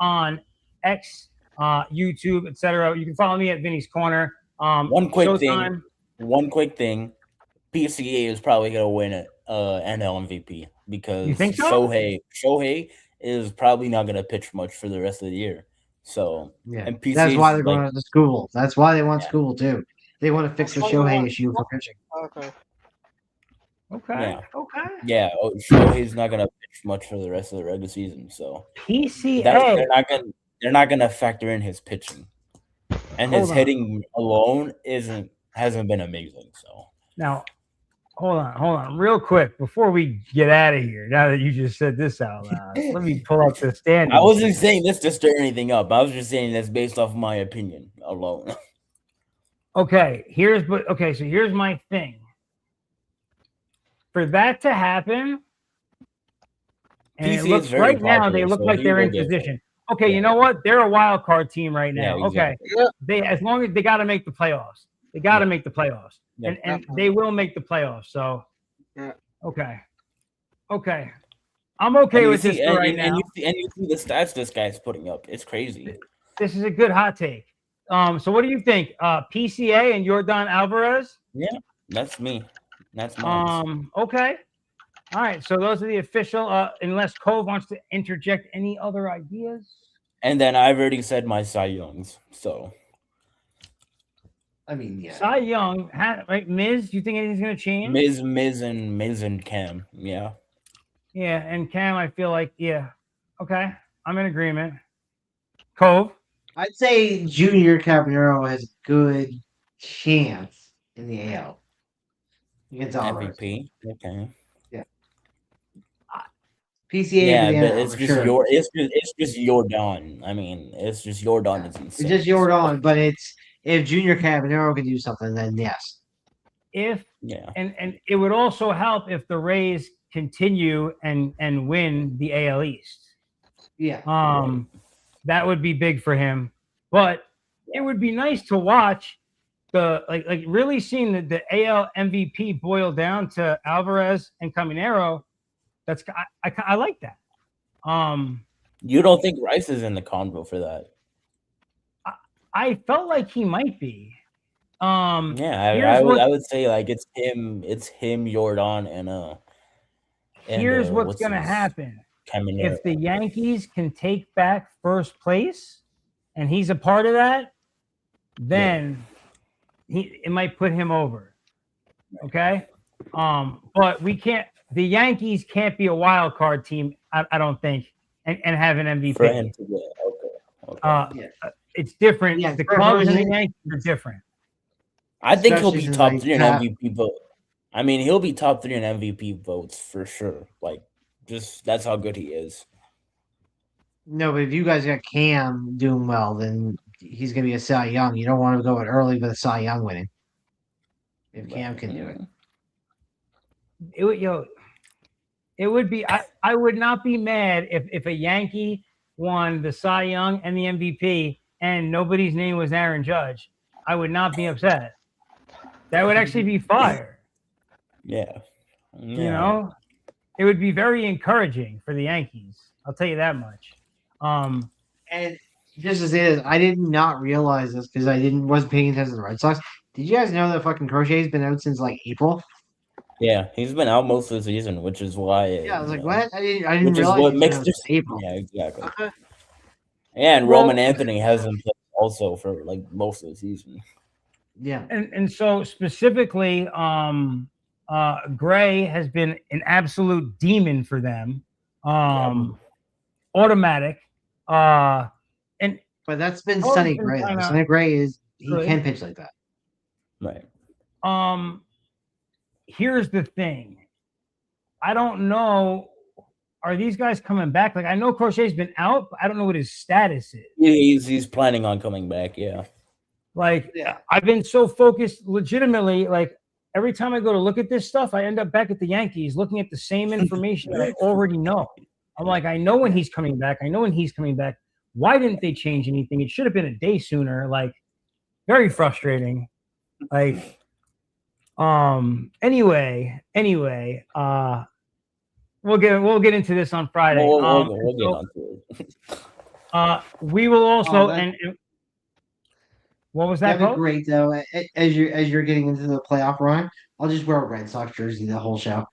on X, YouTube, etc. You can follow me at Vinny's Corner. One quick thing. PCA is probably gonna win it NL MVP because you think so? Shohei is probably not gonna pitch much for the rest of the year. So and PCA that's why they're going to school. That's why they want school too. They want to fix the Shohei issue for pitching. Okay. Yeah, Shohei's not gonna pitch much for the rest of the regular season. So PCA, they're not gonna factor in his pitching, and his hitting alone hasn't been amazing. So now, hold on, real quick before we get out of here. Now that you just said this out loud, let me pull up the standings. I wasn't saying this to stir anything up. I was just saying that's based off my opinion alone. Okay, here's my thing. For that to happen, and it looks right now they look like they're in position. Okay, you know what? They're a wild card team right now. Yeah, exactly. Okay, as long as they got to make the playoffs, and they will make the playoffs. So, okay, I'm okay with this right now. And you see the stats this guy's putting up. It's crazy. This is a good hot take. So what do you think? PCA and Yordan Alvarez? Yeah, that's me. That's mine. Okay. All right. So those are the official. Unless Cove wants to interject any other ideas. And then I've already said my Cy Youngs. So I mean, yeah. Cy Young, right? Miz, do you think anything's gonna change? Miz and Cam. Yeah. Yeah, and Cam, I feel like, yeah. Okay, I'm in agreement. Cove. I'd say Junior Cabanero has a good chance in the AL against Alvarez. MVP. Okay. PCA Yeah, but banana it's for just sure. it's just Jordan. I mean, it's just Jordan is It's insane. just Jordan, but it's if Junior Cabanero can do something, then yes. If Yeah. and it would also help if the Rays continue and win the AL East. Yeah. That would be big for him. But it would be nice to watch the like really seeing the AL MVP boil down to Alvarez and Caminero. That's I like that. You don't think Rice is in the convo for that? I felt like he might be. Yeah, I would say like it's him, Jordan, and here's what's what's gonna his happen. Caminero. If the Yankees can take back first place and he's a part of that, then it might put him over. Okay. But we can't, the Yankees can't be a wild card team, I don't think, and have an MVP. For him to get okay. It's different. Yeah, the Cubs and the Yankees are different. I think he'll Especially be since, top like, 3 in Pat- MVP vote. I mean, he'll be top 3 in MVP votes for sure. Like, just that's how good he is. No, but if you guys got Cam doing well, then he's gonna be a Cy Young. You don't want to go it early with a Cy Young winning. If Cam can do it. It would be. I would not be mad if a Yankee won the Cy Young and the MVP and nobody's name was Aaron Judge. I would not be upset. That would actually be fire. Yeah. You know, it would be very encouraging for the Yankees. I'll tell you that much. And just as it is, I did not realize this because wasn't paying attention to the Red Sox. Did you guys know that fucking Crochet's been out since like April? Yeah, he's been out most of the season, which is why. Yeah, I was like, what? I didn't Which is realize what he's makes been out this since April. Yeah, exactly. Okay. And Roman Anthony hasn't played also for like most of the season. Yeah. And so specifically, Gray has been an absolute demon for them. Automatic. But that's been Sonny Gray. Sonny Gray can pitch like that. Right. Here's the thing. I don't know. Are these guys coming back? Like, I know Crochet's been out, but I don't know what his status is. He's planning on coming back. Yeah. Like, I've been so focused legitimately. Like, every time I go to look at this stuff, I end up back at the Yankees looking at the same information that I already know. I'm like, I know when he's coming back. Why didn't they change anything? It should have been a day sooner. Like, very frustrating. Like, anyway, we'll get into this on Friday. We'll get onto it. We will also and what was that? That'd be great though. As you're getting into the playoff run, I'll just wear a Red Sox jersey the whole show.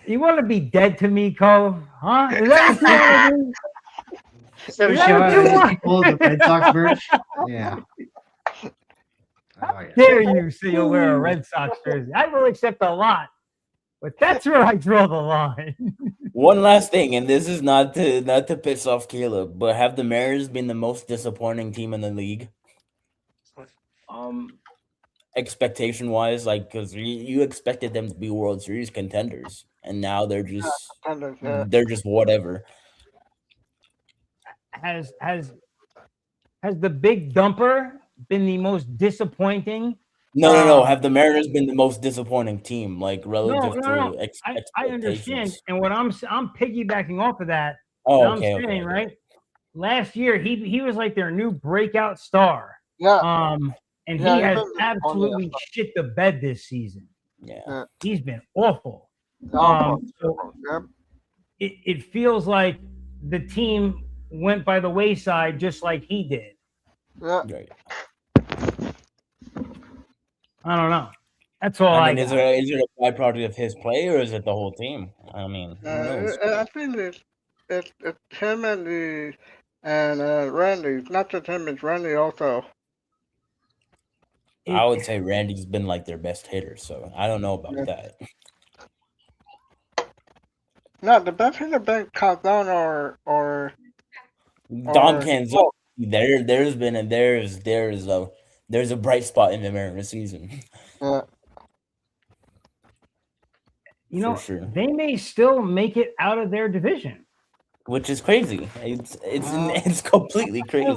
You want to be dead to me, Cole? Huh? Is that what you want to do? So the Red Sox merch. Yeah. How dare you say you'll wear a Red Sox jersey? I will accept a lot, but that's where I draw the line. One last thing, and this is not to piss off Caleb, but have the Mariners been the most disappointing team in the league? Expectation wise, like, because you expected them to be World Series contenders, and now they're just whatever. Has the big dumper been the most disappointing? No. Have the Mariners been the most disappointing team, like relative to expectations? I understand, and what I'm piggybacking off of that. Okay. Right. Last year, he was like their new breakout star. Yeah. And he has absolutely shit the bed this season. Yeah. He's been awful. It feels like the team went by the wayside just like he did. Yeah. Right. I don't know. That's all I I mean, got. is it a byproduct of his play or is it the whole team? I mean, who knows? I think it's him and Randy. Not just him, it's Randy also. I would say Randy's been like their best hitter, so I don't know about that. No, the best hitter been Calzone or Don Canzone, there's a bright spot in the Mariners season. You know, for sure. they may still make it out of their division. Which is crazy. It's completely crazy.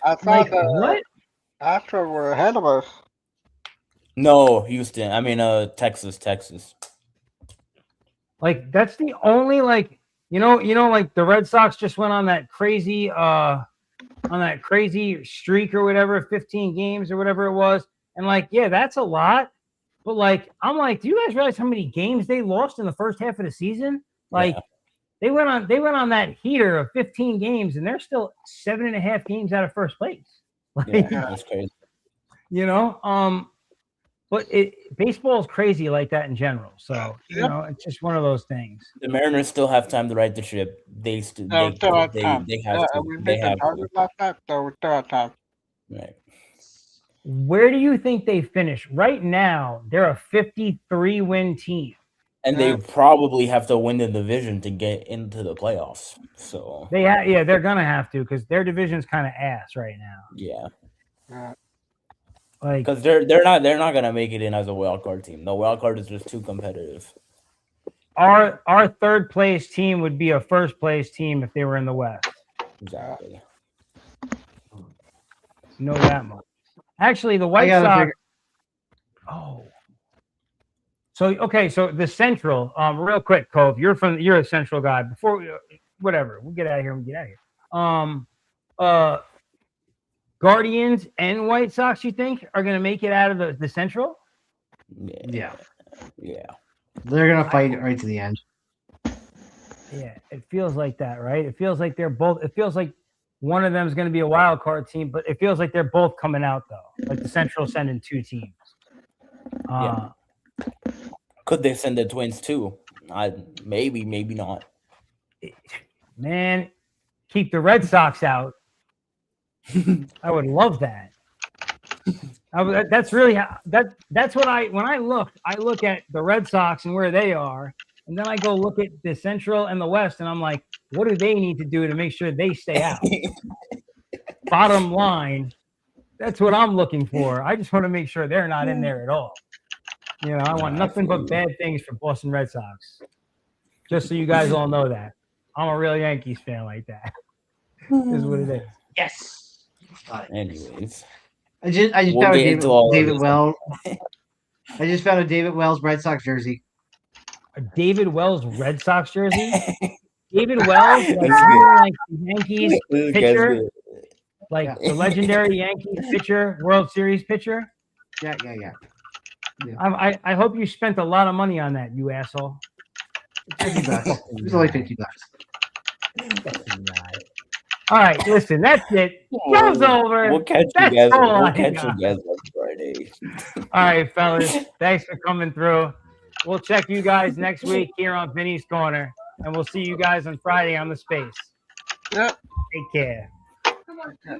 I thought Like, the what? Astros were ahead of us. No, Houston. I mean, Texas. Like, that's the only, like, you know, like the Red Sox just went on that crazy streak or whatever, 15 games or whatever it was. And like, yeah, that's a lot. But like, I'm like, do you guys realize how many games they lost in the first half of the season? Like, Yeah. they went on that heater of 15 games, and they're still 7.5 games out of first place. Like, Yeah, that's crazy. you know, but baseball is crazy like that in general. So you know, it's just one of those things. The Mariners still have time to right the ship. They have to. They have to. Last night, so we still have time. Right. Where do you think they finish? Right now, they're a 53-win team. And they probably have to win the division to get into the playoffs. So they're gonna have to, because their division's kind of ass right now. Yeah. Like, Because they're not gonna make it in as a wild card team. The wild card is just too competitive. our third place team would be a first place team if they were in the West. Exactly. Know that much. Actually, the White Sox. Oh. So the Central. Real quick, Cove. You're a Central guy. Before we'll get out of here. Guardians and White Sox, you think, are going to make it out of the Central? Yeah. Yeah. They're gonna fight right to the end. Yeah, it feels like that, right? It feels like they're both. It feels like one of them is going to be a wild card team, but it feels like they're both coming out though. Like the Central sending 2 teams. Yeah. Could they send the Twins too? Maybe not. Man, keep the Red Sox out. I would love that. That's really that's what when I look at the Red Sox and where they are, and then I go look at the Central and the West, and I'm like, what do they need to do to make sure they stay out? Bottom line, that's what I'm looking for. I just want to make sure they're not in there at all. You know, I want nothing but bad things for Boston Red Sox. Just so you guys all know that. I'm a real Yankees fan like that. Is what it is. Yes. Anyways. I just We'll found get into all of David this. Wells. I just found a David Wells Red Sox jersey. A David Wells Red Sox jersey? David Wells, like the Yankees pitcher, like the legendary Yankees pitcher, World Series pitcher. Yeah. I hope you spent a lot of money on that, you asshole. $50. It was only $50. All right, listen, that's it. Show's over. We'll catch That's you guys. all We'll I catch got. you guys on Friday. All right, fellas. Thanks for coming through. We'll check you guys next week here on Vinny's Corner, and we'll see you guys on Friday on the Space. Yep. Take care.